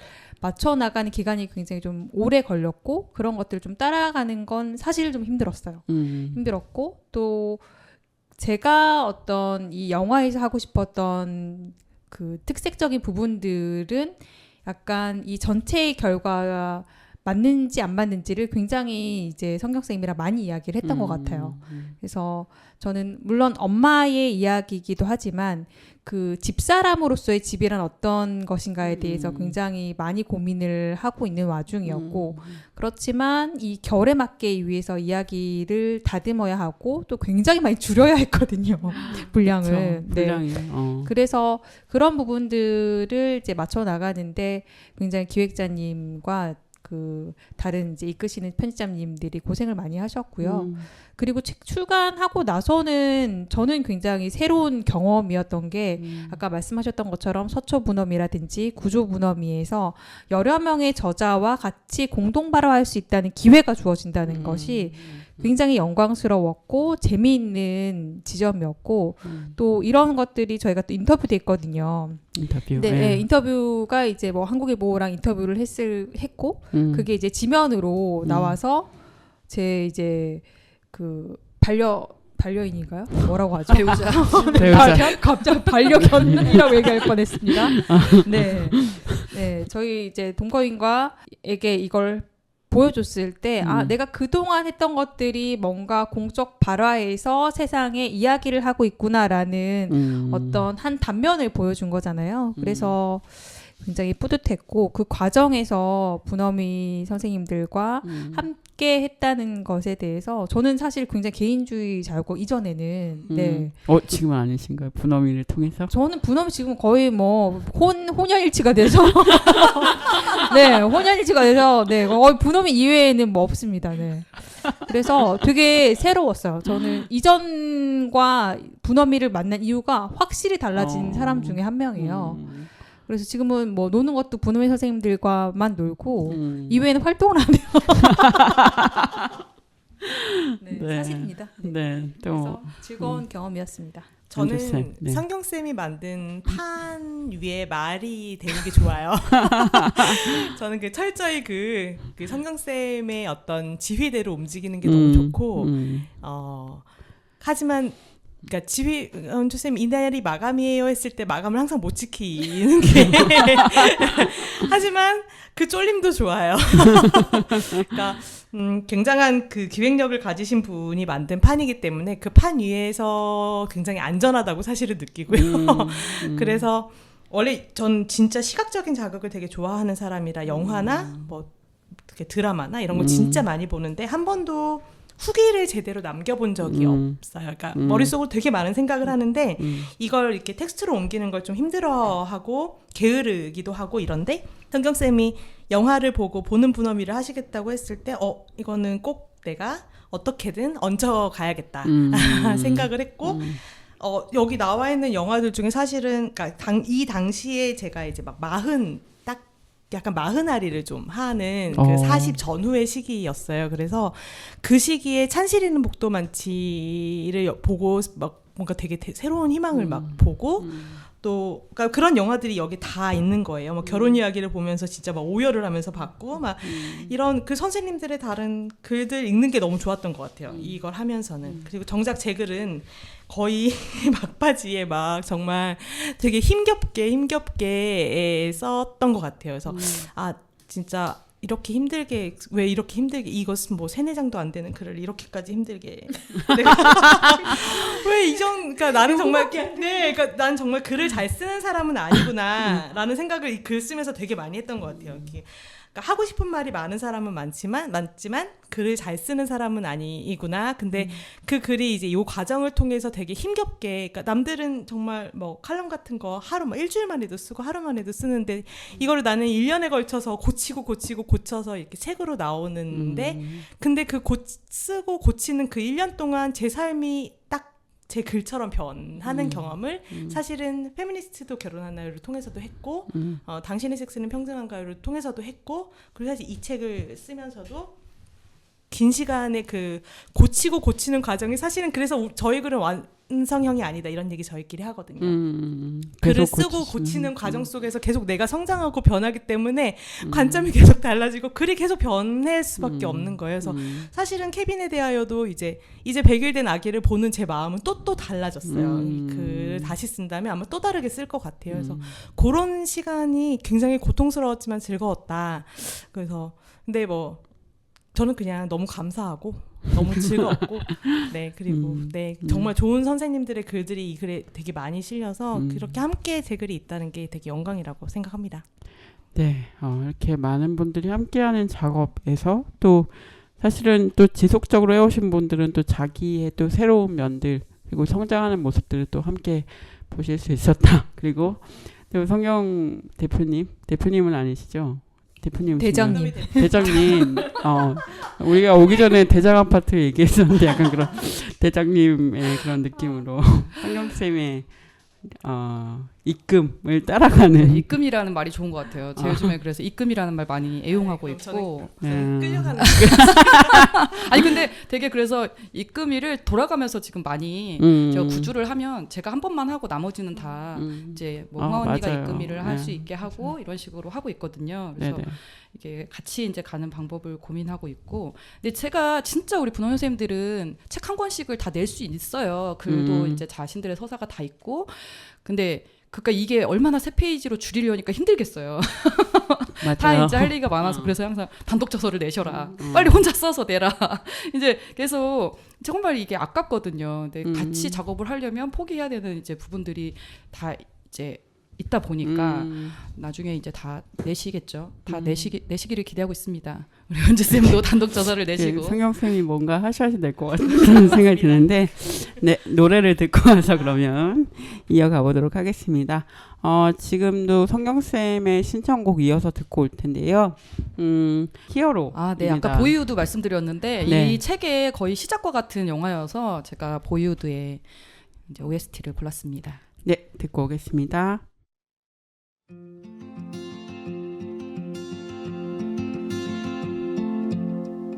맞춰 나가는 기간이 굉장히 좀 오래 걸렸고 그런 것들을 좀 따라가는 건 사실 좀 힘들었어요. 힘들었고 또 제가 어떤 이 영화에서 하고 싶었던 그 특색적인 부분들은 약간 이 전체의 결과가 맞는지 안 맞는지를 굉장히 이제 성경쌤이랑 많이 이야기를 했던 것 같아요. 그래서 저는 물론 엄마의 이야기이기도 하지만 그 집사람으로서의 집이란 어떤 것인가에 대해서 굉장히 많이 고민을 하고 있는 와중이었고 그렇지만 이 결에 맞게 위해서 이야기를 다듬어야 하고 또 굉장히 많이 줄여야 했거든요. 분량을. 그쵸, 분량이. 그래서 그런 부분들을 이제 맞춰 나가는데 굉장히 기획자님과 그 다른 이제 이끄시는 편집자님들이 고생을 많이 하셨고요. 그리고 책 출간하고 나서는 저는 굉장히 새로운 경험이었던 게 아까 말씀하셨던 것처럼 서초 분엄이라든지 구조 분엄이에서 여러 명의 저자와 같이 공동 발화할 수 있다는 기회가 주어진다는 것이 굉장히 영광스러웠고 재미있는 지점이었고 또 이런 것들이 저희가 또 인터뷰도 했거든요. 인터뷰. 네, 네, 인터뷰가 이제 뭐 한국일보랑 인터뷰를 했고 그게 이제 지면으로 나와서 제 이제 그 반려인인가요? 뭐라고 하죠? 배우자. 배우자. 갑자기 반려견이라고 얘기할 뻔했습니다. 네, 네, 저희 이제 동거인과에게 이걸 보여줬을 때 내가 그동안 했던 것들이 뭔가 공적 발화에서 세상에 이야기를 하고 있구나라는 어떤 한 단면을 보여준 거잖아요. 그래서 굉장히 뿌듯했고 그 과정에서 분엄이 선생님들과 함께 했다는 것에 대해서 저는 사실 굉장히 개인주의자였고 이전에는 네. 지금은 아니신가요? 분엄이를 통해서? 저는 분엄이 지금 거의 뭐 혼연일치가 돼서 네, 혼연일치가 돼서 네, 분엄이 이외에는 뭐 없습니다. 네. 그래서 되게 새로웠어요. 저는 이전과 분엄이를 만난 이유가 확실히 달라진 사람 중에 한 명이에요. 그래서 지금은 뭐 노는 것도 분엄이 선생님들과만 놀고 이외에는 활동을 안 해요. 네, 네. 사실입니다. 네. 네. 또 그래서 즐거운 경험이었습니다. 저는 은주쌤, 네. 성경쌤이 만든 판 위에 말이 되는 게 좋아요. 저는 그 철저히 그 성경쌤의 어떤 지휘대로 움직이는 게 너무 좋고 하지만 그러니까 은주쌤 이날이 마감이에요 했을 때 마감을 항상 못 지키는 게 하지만 그 쫄림도 좋아요. 그러니까 굉장한 그 기획력을 가지신 분이 만든 판이기 때문에 그 판 위에서 굉장히 안전하다고 사실은 느끼고요. 그래서 원래 전 진짜 시각적인 자극을 되게 좋아하는 사람이라 영화나 뭐 이렇게 드라마나 이런 거 진짜 많이 보는데 한 번도 후기를 제대로 남겨본 적이 없어요. 그러니까 머릿속으로 되게 많은 생각을 하는데 이걸 이렇게 텍스트로 옮기는 걸 좀 힘들어하고 게으르기도 하고 이런데 성경쌤이 영화를 보고 보는 분어미를 하시겠다고 했을 때 이거는 꼭 내가 어떻게든 얹어가야겠다 생각을 했고 여기 나와 있는 영화들 중에 사실은 그러니까 이 당시에 제가 이제 막 약간 마흔아리를 좀 하는 그 40 전후의 시기였어요. 그래서 그 시기에 찬실이는 복도 많지를 보고 막 뭔가 되게 새로운 희망을 막 보고 또 그러니까 그런 영화들이 여기 다 있는 거예요. 뭐 결혼 이야기를 보면서 진짜 막 오열을 하면서 봤고 막 이런 그 선생님들의 다른 글들 읽는 게 너무 좋았던 것 같아요. 이걸 하면서는. 그리고 정작 제 글은 거의 막바지에 막 정말 되게 힘겹게 썼던 것 같아요. 그래서 진짜 이렇게 힘들게 왜 이렇게 힘들게 이것은 뭐 3-4장도 안 되는 글을 이렇게까지 힘들게 왜 그러니까 나는 정말 그러니까 난 정말 글을 잘 쓰는 사람은 아니구나라는 생각을 이 글 쓰면서 되게 많이 했던 것 같아요. 그러니까 하고 싶은 말이 많은 사람은 많지만 글을 잘 쓰는 사람은 아니구나. 근데 그 글이 이제 이 과정을 통해서 되게 힘겹게, 그러니까 남들은 정말 뭐 칼럼 같은 거 하루 막 일주일 만에도 쓰고 하루 만에도 쓰는데 이거를 나는 1년에 걸쳐서 고쳐서 이렇게 책으로 나오는데 근데 그 쓰고 고치는 그 1년 동안 제 삶이 딱 제 글처럼 변하는 경험을 사실은 페미니스트도 결혼하나요를 통해서도 했고 당신의 섹스는 평등한가요를 통해서도 했고 그리고 사실 이 책을 쓰면서도 긴 시간에 그 고치는 과정이 사실은 그래서 저희 글은 완성형이 아니다 이런 얘기 저희끼리 하거든요. 글을 쓰고 고치는 과정 속에서 계속 내가 성장하고 변하기 때문에 관점이 계속 달라지고 글이 계속 변할 수밖에 없는 거예요. 그래서 사실은 케빈에 대하여도 이제 100일 된 아기를 보는 제 마음은 또 달라졌어요. 이 글을 다시 쓴다면 아마 또 다르게 쓸 것 같아요. 그래서 그런 시간이 굉장히 고통스러웠지만 즐거웠다. 그래서 근데 뭐 저는 그냥 너무 감사하고 너무 즐겁고 그리고 정말 좋은 선생님들의 글들이 이 글에 되게 많이 실려서 그렇게 함께 제 글이 있다는 게 되게 영광이라고 생각합니다. 네, 이렇게 많은 분들이 함께하는 작업에서 또 사실은 또 지속적으로 해오신 분들은 또 자기의 또 새로운 면들 그리고 성장하는 모습들을 또 함께 보실 수 있었다. 그리고 또 성경 대표님은 아니시죠? 대장님. 우리가 오기 전에 대장 아파트 얘기했었는데 약간 그런 대장님의 그런 느낌으로 성경쌤의 입금을 따라가는 입금이라는 말이 좋은 것 같아요. 제 요즘에 그래서 입금이라는 말 많이 애용하고 있고. 저는 끌려가는 아니 근데 되게 그래서 입금이를 돌아가면서 지금 많이 제가 구주를 하면 제가 한 번만 하고 나머지는 다 이제 뭐 흥아 언니가 입금이를 할 수 있게 하고 이런 식으로 하고 있거든요. 그래서 이게 같이 이제 가는 방법을 고민하고 있고. 근데 제가 진짜 우리 분원 선생님들은 책 한 권씩을 다 낼 수 있어요. 글도 이제 자신들의 서사가 다 있고. 근데 그러니까 이게 얼마나 3페이지로 줄이려니까 힘들겠어요. 다 이제 할 얘기가 많아서 그래서 항상 단독 저서를 내셔라. 빨리 혼자 써서 내라. 이제 계속 정말 이게 아깝거든요. 근데 같이 작업을 하려면 포기해야 되는 이제 부분들이 다 이제 있다 보니까 나중에 이제 다 내시겠죠. 다 내시기를 기대하고 있습니다. 우리 현주 쌤도 단독 저서를 내시고. 성경 쌤이 뭔가 하셔야 될 것 같은 생각이 드는데, 노래를 듣고 와서 그러면 이어가 보도록 하겠습니다. 지금도 성경 쌤의 신청곡 이어서 듣고 올 텐데요. 히어로. 네, 아까 보이우드 말씀드렸는데 이 책의 거의 시작과 같은 영화여서 제가 보이우드의 이제 OST를 골랐습니다. 네, 듣고 오겠습니다.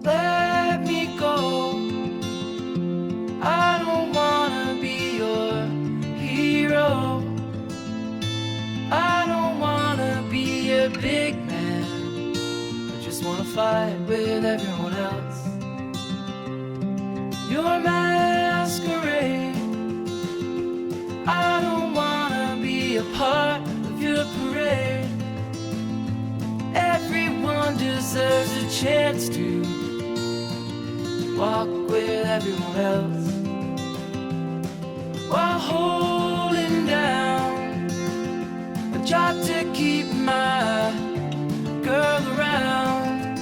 Let me go. I don't wanna be your hero. I don't wanna be a big man. I just wanna fight with everyone else. Your masquerade. I don't wanna be a part of your parade. Everyone deserves a chance to walk with everyone else while holding down a job to keep my girl around,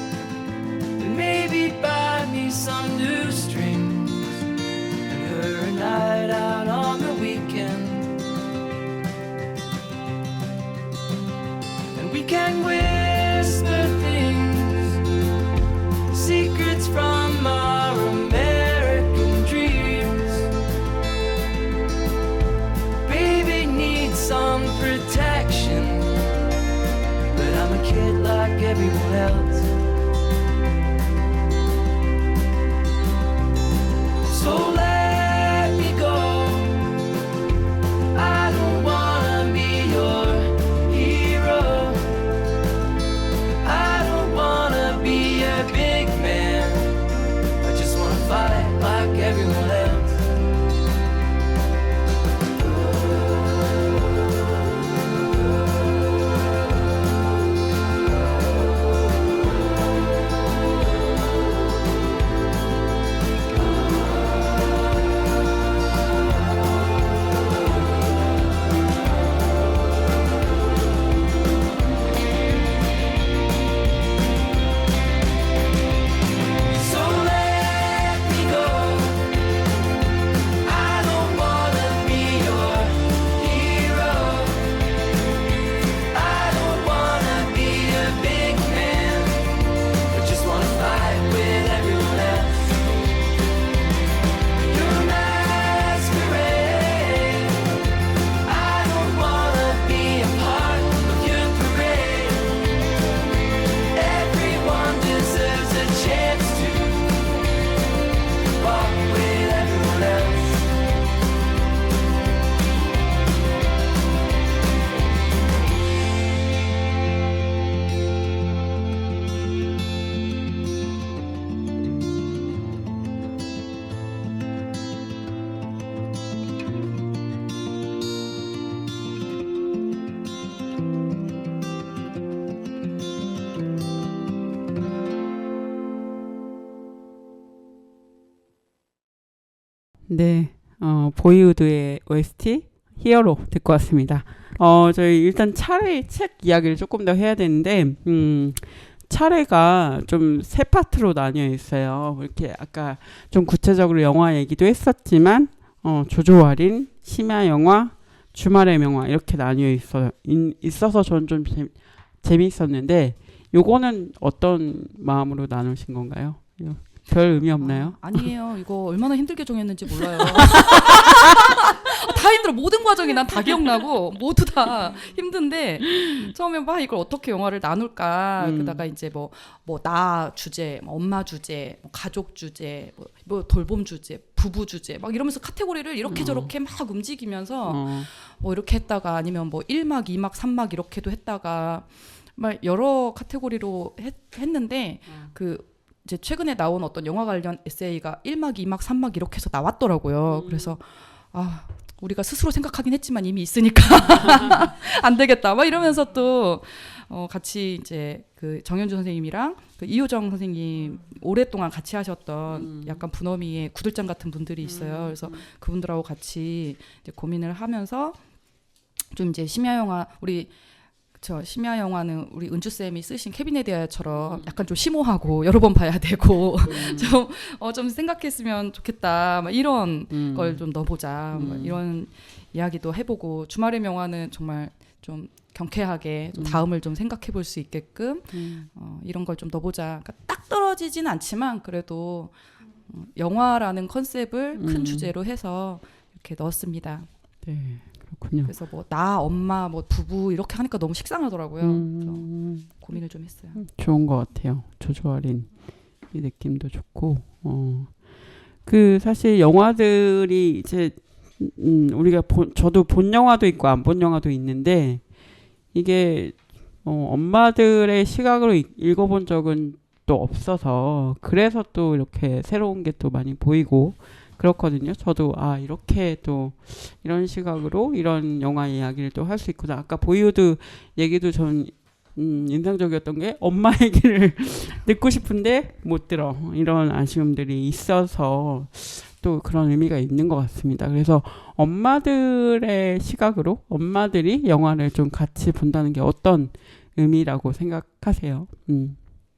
and maybe buy me some new strings and her a night out on the weekend. And we can whisper things, secrets from our American dreams. Baby needs some protection, but I'm a kid like everyone else. So let me go. I don't wanna be your hero. I don't wanna be a big man. I just wanna fight like everyone else. So let me go. I don't wanna be your hero. I don't wanna be a big man. I just wanna fight with everyone else. Your masquerade. I don't wanna be a part of your parade. Everyone deserves a chance to walk with everyone else. 네, 보이우드의 OST 히어로 듣고 왔습니다. 저희 일단 차례 책 이야기를 조금 더 해야 되는데, 차례가 좀 세 파트로 나뉘어 있어요. 이렇게 아까 좀 구체적으로 영화 얘기도 했었지만, 조조아린, 심야 영화, 주말의 명화 이렇게 나뉘어 있어서 저는 좀 재미있었는데, 요거는 어떤 마음으로 나누신 건가요? 별 의미 없나요? 아니에요. 이거 얼마나 힘들게 정했는지 몰라요. 다 힘들어. 모든 과정이 난 다 기억나고 모두 다 힘든데 처음에 막 이걸 어떻게 영화를 나눌까. 그러다가 이제 뭐 나 주제, 뭐 엄마 주제, 뭐 가족 주제, 뭐 돌봄 주제, 부부 주제 막 이러면서 카테고리를 이렇게 저렇게 막 움직이면서 뭐 이렇게 했다가 아니면 뭐 1막, 2막, 3막 이렇게도 했다가 막 여러 카테고리로 했는데 그 이제 최근에 나온 어떤 영화 관련 에세이가 1막, 2막, 3막 이렇게 해서 나왔더라고요. 그래서 우리가 스스로 생각하긴 했지만 이미 있으니까 안 되겠다. 막 이러면서 또 같이 이제 그 정현주 선생님이랑 그 이효정 선생님 오랫동안 같이 하셨던 약간 분어미의 구들장 같은 분들이 있어요. 그래서 그분들하고 같이 이제 고민을 하면서 좀 이제 심야 영화 심야 영화는 우리 은주 쌤이 쓰신 케빈에 대하여처럼 약간 좀 심오하고 여러 번 봐야 되고 좀 생각했으면 좋겠다. 막 이런 걸 좀 넣어보자. 막 이런 이야기도 해보고 주말의 명화는 정말 좀 경쾌하게 좀 다음을 좀 생각해볼 수 있게끔 이런 걸 좀 넣어보자. 그러니까 딱 떨어지진 않지만 그래도 영화라는 컨셉을 큰 주제로 해서 이렇게 넣었습니다. 네. 그렇군요. 그래서 뭐 나, 엄마, 뭐 부부 이렇게 하니까 너무 식상하더라고요. 그래서 고민을 좀 했어요. 좋은 것 같아요. 조조아린 이 느낌도 좋고, 그 사실 영화들이 이제 우리가 저도 본 영화도 있고 안 본 영화도 있는데 이게 엄마들의 시각으로 읽어본 적은 또 없어서 그래서 또 이렇게 새로운 게 또 많이 보이고. 그렇거든요. 저도 이렇게 또 이런 시각으로 이런 영화 이야기를 또 할 수 있구나. 아까 보이우드 얘기도 전 인상적이었던 게 엄마 얘기를 듣고 싶은데 못 들어. 이런 아쉬움들이 있어서 또 그런 의미가 있는 것 같습니다. 그래서 엄마들의 시각으로 엄마들이 영화를 좀 같이 본다는 게 어떤 의미라고 생각하세요?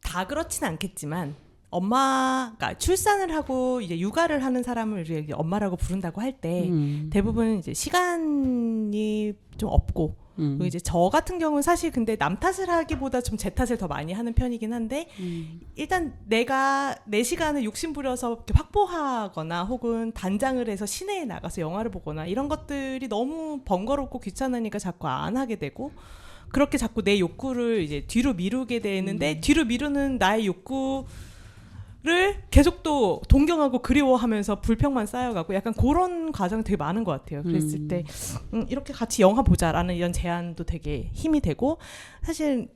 다 그렇진 않겠지만 엄마가 출산을 하고 이제 육아를 하는 사람을 이제 엄마라고 부른다고 할 때 대부분 이제 시간이 좀 없고 그리고 이제 저 같은 경우는 사실 근데 남 탓을 하기보다 좀 제 탓을 더 많이 하는 편이긴 한데 일단 내가 내 시간을 욕심부려서 이렇게 확보하거나 혹은 단장을 해서 시내에 나가서 영화를 보거나 이런 것들이 너무 번거롭고 귀찮으니까 자꾸 안 하게 되고 그렇게 자꾸 내 욕구를 이제 뒤로 미루게 되는데 뒤로 미루는 나의 욕구를 계속 또 동경하고 그리워하면서 불평만 쌓여가고 약간 그런 과정이 되게 많은 것 같아요. 그랬을 때 이렇게 같이 영화 보자라는 이런 제안도 되게 힘이 되고 사실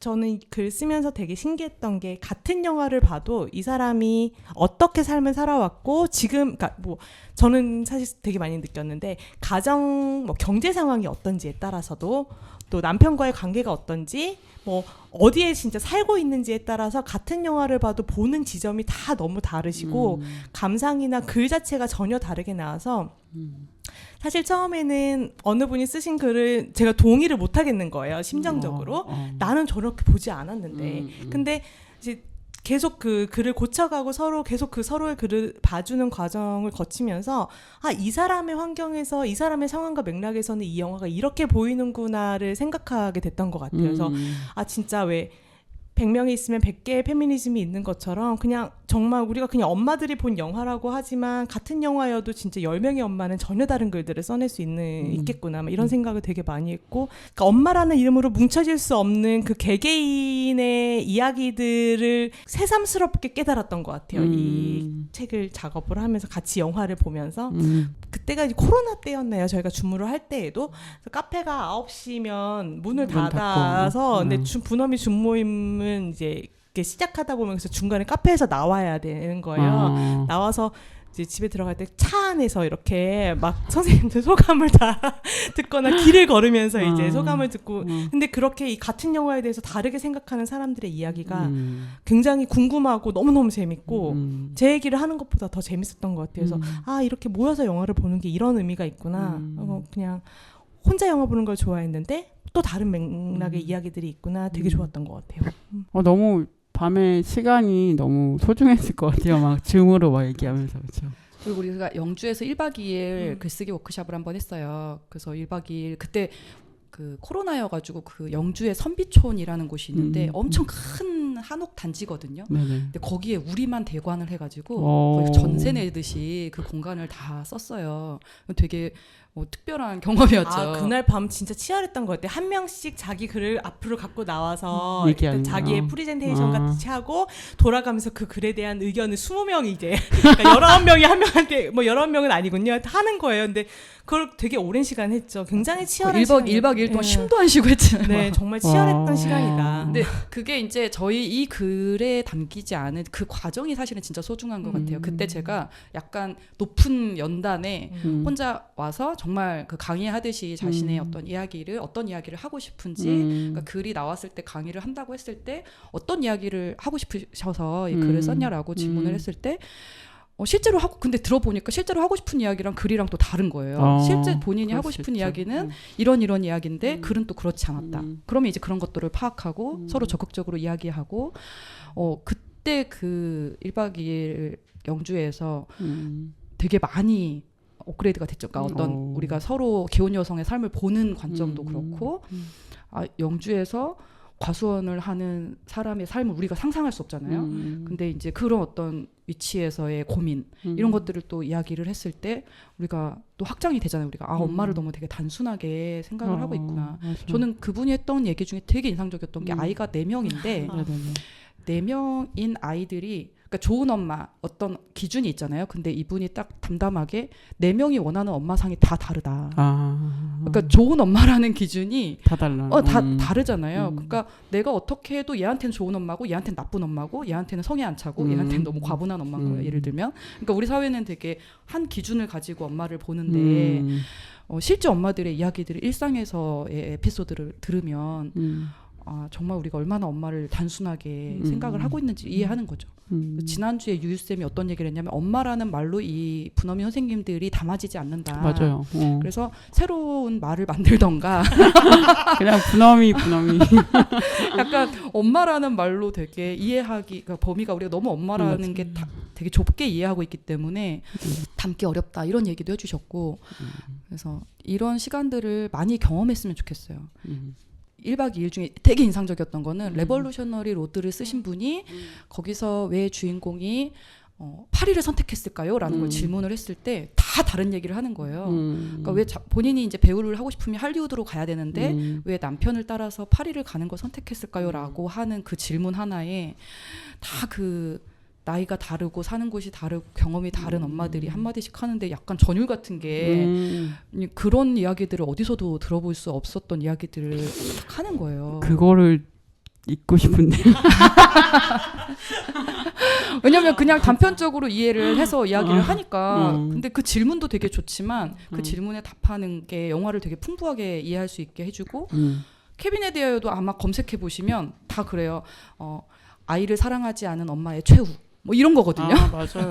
저는 글 쓰면서 되게 신기했던 게 같은 영화를 봐도 이 사람이 어떻게 삶을 살아왔고 지금 그러니까 뭐 저는 사실 되게 많이 느꼈는데 가정 뭐 경제 상황이 어떤지에 따라서도 또 남편과의 관계가 어떤지 뭐 어디에 진짜 살고 있는지에 따라서 같은 영화를 봐도 보는 지점이 다 너무 다르시고 감상이나 글 자체가 전혀 다르게 나와서 사실 처음에는 어느 분이 쓰신 글을 제가 동의를 못 하겠는 거예요. 심정적으로. 나는 저렇게 보지 않았는데. 근데 이제 계속 그 글을 고쳐가고 서로 계속 그 서로의 글을 봐주는 과정을 거치면서 아, 이 사람의 환경에서 이 사람의 상황과 맥락에서는 이 영화가 이렇게 보이는구나를 생각하게 됐던 것 같아요. 그래서 아 진짜 왜 100명이 있으면 100개의 페미니즘이 있는 것처럼 그냥 정말 우리가 그냥 엄마들이 본 영화라고 하지만 같은 영화여도 진짜 10명의 엄마는 전혀 다른 글들을 써낼 수 있겠구나 막 이런 생각을 되게 많이 했고 그러니까 엄마라는 이름으로 뭉쳐질 수 없는 그 개개인의 이야기들을 새삼스럽게 깨달았던 것 같아요. 이 책을 작업을 하면서 같이 영화를 보면서 그때가 이제 코로나 때였나요? 저희가 줌으로 할 때에도 카페가 9시면 문을 닫아서 근데 분업이 줌 모임을 이제 이렇게 시작하다 보면 그래서 중간에 카페에서 나와야 되는 거예요. 나와서 이제 집에 들어갈 때 차 안에서 이렇게 막 선생님들 소감을 다 듣거나 길을 걸으면서 이제 소감을 듣고 근데 그렇게 이 같은 영화에 대해서 다르게 생각하는 사람들의 이야기가 굉장히 궁금하고 너무너무 재밌고 제 얘기를 하는 것보다 더 재밌었던 것 같아요. 그래서 아 이렇게 모여서 영화를 보는 게 이런 의미가 있구나. 그냥 혼자 영화 보는 걸 좋아했는데 또 다른 맥락의 이야기들이 있구나. 되게 좋았던 것 같아요. 너무 밤에 시간이 너무 소중했을 것 같아요. 막 줌으로 막 얘기하면서 그렇죠. 그리고 우리가 영주에서 1박 2일 글쓰기 워크숍을 한번 했어요. 그래서 1박 2일 그때 그 코로나여가지고 그 영주의 선비촌이라는 곳이 있는데 엄청 큰 한옥 단지거든요. 근데 거기에 우리만 대관을 해가지고 거의 전세 내듯이 그 공간을 다 썼어요. 되게 특별한 경험이었죠. 아, 그날 밤 진짜 치열했던 것 같아요. 한 명씩 자기 글을 앞으로 갖고 나와서 자기의 프리젠테이션 같이 하고 돌아가면서 그 글에 대한 의견을 20명이 이제 그러니까 19명이 한 명한테 뭐 19명은 아니군요. 하는 거예요. 근데 그걸 되게 오랜 시간 했죠. 굉장히 치열한 1박 2일 동안 쉼도 안 쉬고 했잖아요. 네, 정말 치열했던 시간이다. 근데 그게 이제 저희 이 글에 담기지 않은 그 과정이 사실은 진짜 소중한 것 같아요. 그때 제가 약간 높은 연단에 혼자 와서 정말 그 강의하듯이 자신의 어떤 이야기를 하고 싶은지 그러니까 글이 나왔을 때 강의를 한다고 했을 때 어떤 이야기를 하고 싶으셔서 이 글을 썼냐라고 질문을 했을 때 실제로 근데 들어보니까 실제로 하고 싶은 이야기랑 글이랑 또 다른 거예요. 실제 본인이 하고 싶은 이야기는 이런 이야기인데 글은 또 그렇지 않았다. 그러면 이제 그런 것들을 파악하고 서로 적극적으로 이야기하고 그때 그 1박 2일 영주에서 되게 많이 업그레이드가 됐죠. 그러니까 어떤 우리가 서로 개혼 여성의 삶을 보는 관점도 그렇고 영주에서 과수원을 하는 사람의 삶을 우리가 상상할 수 없잖아요. 근데 이제 그런 어떤 위치에서의 고민 이런 것들을 또 이야기를 했을 때 우리가 또 확장이 되잖아요. 우리가 엄마를 너무 되게 단순하게 생각을 하고 있구나. 맞아. 저는 그분이 했던 얘기 중에 되게 인상적이었던 게 아이가 4명인데 4명인 아이들이 그러니까 좋은 엄마 어떤 기준이 있잖아요. 근데 이분이 딱 담담하게 4명이 원하는 엄마상이 다 다르다. 그러니까 좋은 엄마라는 기준이 다 달라. 다 다르잖아요. 그러니까 내가 어떻게 해도 얘한테는 좋은 엄마고 얘한테는 나쁜 엄마고 얘한테는 성에 안 차고 얘한테는 너무 과분한 엄마인 거예요. 예를 들면. 그러니까 우리 사회는 되게 한 기준을 가지고 엄마를 보는데 실제 엄마들의 이야기들을 일상에서의 에피소드를 들으면 정말 우리가 얼마나 엄마를 단순하게 생각을 하고 있는지 이해하는 거죠. 지난주에 유유쌤이 어떤 얘기를 했냐면 엄마라는 말로 이 분어미 선생님들이 담아지지 않는다. 맞아요. 그래서 새로운 말을 만들던가 그냥 분어미 약간 엄마라는 말로 되게 이해하기 그러니까 범위가 우리가 너무 엄마라는 게 되게 좁게 이해하고 있기 때문에 담기 어렵다 이런 얘기도 해주셨고 그래서 이런 시간들을 많이 경험했으면 좋겠어요. 1박 2일 중에 되게 인상적이었던 거는 레볼루셔너리 로드를 쓰신 분이 거기서 왜 주인공이 파리를 선택했을까요? 라는 걸 질문을 했을 때 다 다른 얘기를 하는 거예요. 그러니까 왜 본인이 이제 배우를 하고 싶으면 할리우드로 가야 되는데 왜 남편을 따라서 파리를 가는 걸 선택했을까요? 라고 하는 그 질문 하나에 다 그 나이가 다르고 사는 곳이 다르고 경험이 다른 엄마들이 한마디씩 하는데 약간 전율 같은 게 그런 이야기들을 어디서도 들어볼 수 없었던 이야기들을 막 하는 거예요. 그거를 읽고 싶은데. 왜냐면 그냥 단편적으로 이해를 해서 이야기를 하니까 근데 그 질문도 되게 좋지만 그 질문에 답하는 게 영화를 되게 풍부하게 이해할 수 있게 해주고 케빈에 대하여도 아마 검색해 보시면 다 그래요. 아이를 사랑하지 않은 엄마의 최후 뭐 이런 거거든요. 맞아요.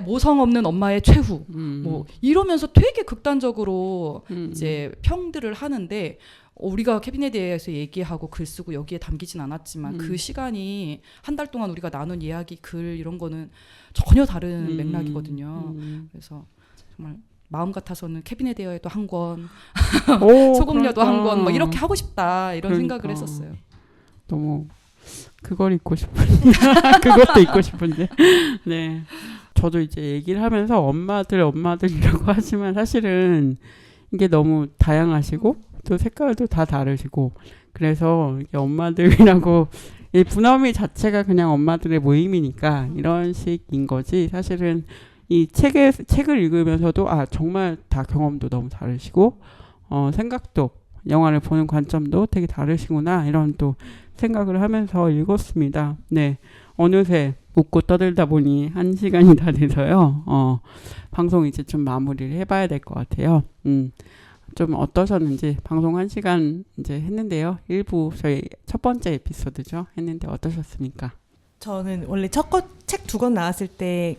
모성 없는 엄마의 최후 뭐 이러면서 되게 극단적으로 이제 평들을 하는데 우리가 케빈에 대해서 얘기하고 글 쓰고 여기에 담기진 않았지만 그 시간이 한 달 동안 우리가 나눈 이야기 글 이런 거는 전혀 다른 맥락이거든요. 그래서 정말 마음 같아서는 케빈에 대해도 한 권, 소금녀도 한 권, 막 이렇게 하고 싶다 이런 생각을 했었어요. 너무 그걸 읽고 싶은데 그것도 읽고 싶은데 네 저도 이제 얘기를 하면서 엄마들이라고 하지만 사실은 이게 너무 다양하시고 또 색깔도 다 다르시고 그래서 이게 엄마들이라고 이 분어미 자체가 그냥 엄마들의 모임이니까 이런 식인 거지 사실은 이 책을 읽으면서도 정말 다 경험도 너무 다르시고 생각도 영화를 보는 관점도 되게 다르시구나 이런 또 생각을 하면서 읽었습니다. 네, 어느새 웃고 떠들다 보니 1시간이 다 돼서요. 방송 이제 좀 마무리를 해봐야 될 것 같아요. 좀 어떠셨는지 방송 1시간 이제 했는데요. 1부 저희 첫 번째 에피소드죠. 했는데 어떠셨습니까? 저는 원래 첫 책 2권 나왔을 때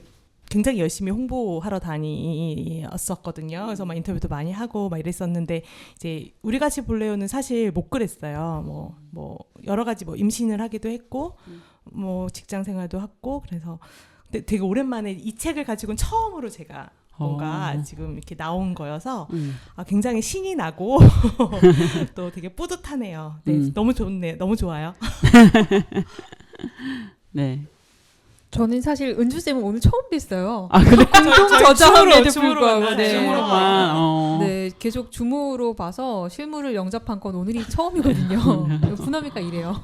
굉장히 열심히 홍보하러 다녔었거든요. 그래서 막 인터뷰도 많이 하고 막 이랬었는데 이제 우리 같이 볼래요는 사실 못 그랬어요. 뭐 여러 가지 뭐 임신을 하기도 했고 뭐 직장 생활도 했고 그래서 근데 되게 오랜만에 이 책을 가지고는 처음으로 제가 뭔가 지금 이렇게 나온 거여서 굉장히 신이 나고 또 되게 뿌듯하네요. 네, 너무 좋네, 너무 좋아요. 네. 저는 사실 은주쌤은 오늘 처음 뵀어요. 그래? 공동 저자함에도 불구하고 줌으로만. 네, 계속 줌으로 봐서 실물을 영접한 건 오늘이 처음이거든요. 분어미가 이래요.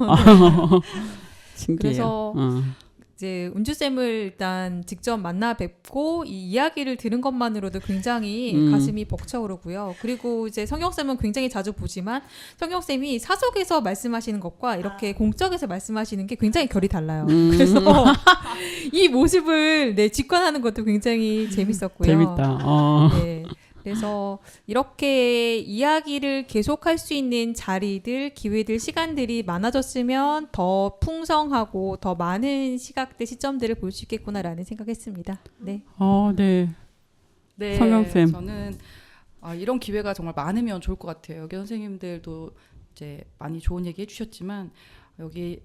신기해요. 그래서 이제 은주쌤을 일단 직접 만나 뵙고 이 이야기를 들은 것만으로도 굉장히 가슴이 벅차오르고요. 그리고 이제 성경쌤은 굉장히 자주 보지만 성경쌤이 사석에서 말씀하시는 것과 이렇게 공적에서 말씀하시는 게 굉장히 결이 달라요. 그래서 이 모습을 직관하는 것도 굉장히 재밌었고요. 재밌다. 네. 그래서 이렇게 이야기를 계속할 수 있는 자리들, 기회들, 시간들이 많아졌으면 더 풍성하고 더 많은 시각들, 시점들을 볼 수 있겠구나라는 생각했습니다. 네. 네, 성경쌤. 저는 이런 기회가 정말 많으면 좋을 것 같아요. 여기 선생님들도 이제 많이 좋은 얘기 해주셨지만 여기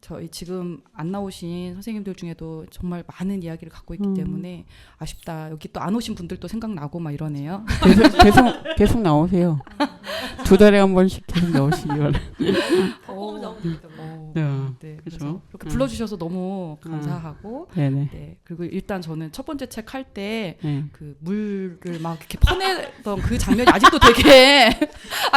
저희 지금 안 나오신 선생님들 중에도 정말 많은 이야기를 갖고 있기 때문에 아쉽다. 여기 또 안 오신 분들도 생각나고 막 이러네요. 계속 나오세요. 2달에 한 번씩 계속 나오시기 바랍니다. 네, 그래서 이렇게 불러주셔서 너무 감사하고 네, 그리고 일단 저는 첫 번째 책 할 때 그 물을 막 이렇게 퍼내던 그 장면이 아직도 되게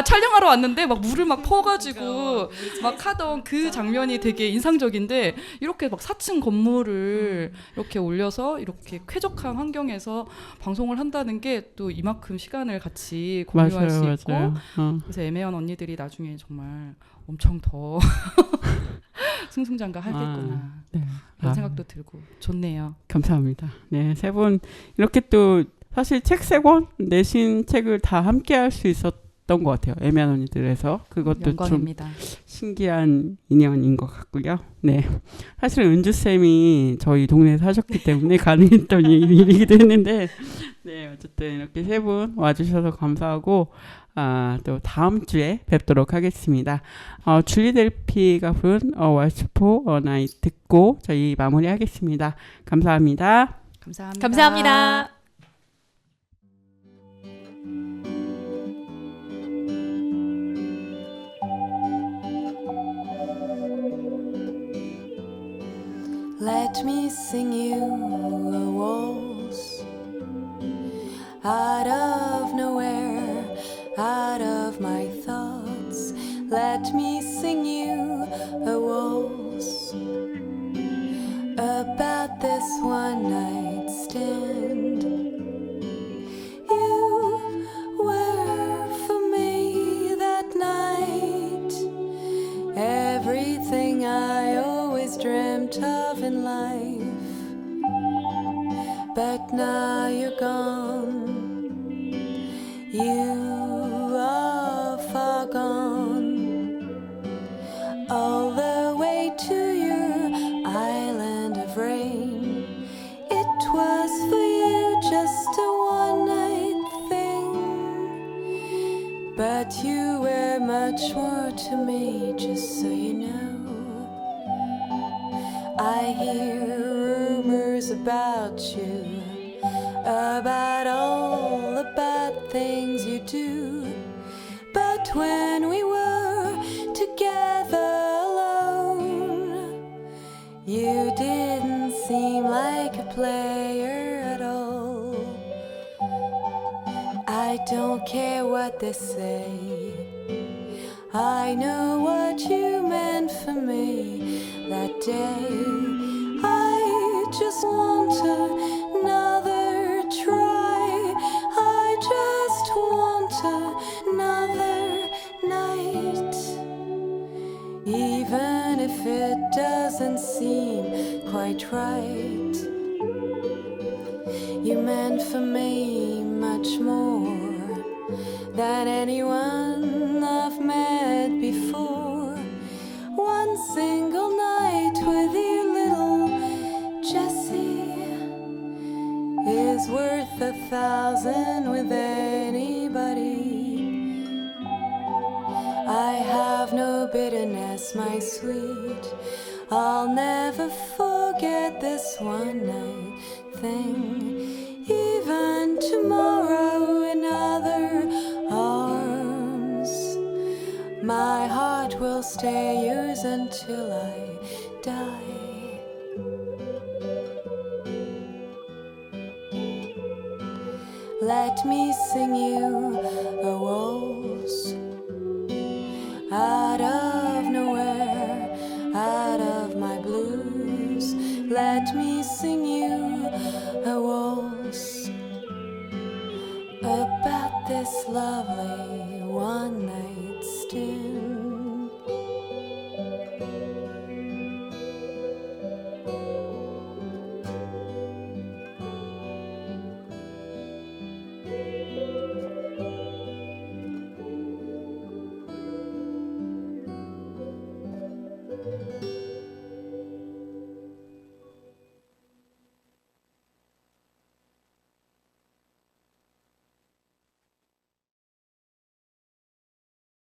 촬영하러 왔는데 막 물을 막 퍼가지고 막 하던 그 장면이 되게 인상적인데 이렇게 막 4층 건물을 이렇게 올려서 이렇게 쾌적한 환경에서 방송을 한다는 게 또 이만큼 시간을 같이 공유할 수 있고 그래서 애매한 언니들이 나중에 정말 엄청 더 승승장구하겠구나 그런 생각도 들고 좋네요. 감사합니다. 네, 3분 이렇게 또 사실 책 3권 내신 책을 다 함께 할 수 있었던 것 같아요. 애매한 언니들에서. 그것도 좀 영광입니다. 신기한 인연인 것 같고요. 네, 사실 은주 쌤이 저희 동네에 사셨기 때문에 가능했던 일이기도 했는데, 네, 어쨌든 이렇게 세 분 와주셔서 감사하고, 또 다음 주에 뵙도록 하겠습니다. 줄리 델피가 부른 왈츠포 나이 듣고 저희 마무리하겠습니다. 감사합니다. 감사합니다. 감사합니다. Let me sing you a waltz out of nowhere, out of my thoughts. Let me sing you a waltz about this one night stand. You were for me that night everything I always dreamt of in life, but now you're gone. You are far gone, all the way to your island of rain. It was for you just a one-night thing, but you were much more to me, just so you know. I hear rumors about you, about all the bad things you do, but when we were together alone, you didn't seem like a player at all. I don't care what they say, I know what you meant for me that day. I just want another try, I just want another night, even if it doesn't seem quite right. You meant for me much more than anyone I've met before. One single night with you, little Jessie, is worth 1,000 with anybody. I have no bitterness, my sweet, I'll never forget this one night thing. Even tomorrow in other arms, my heart will stay yours until I die. Let me sing you a waltz out of nowhere, out of my blues. Let me sing you a waltz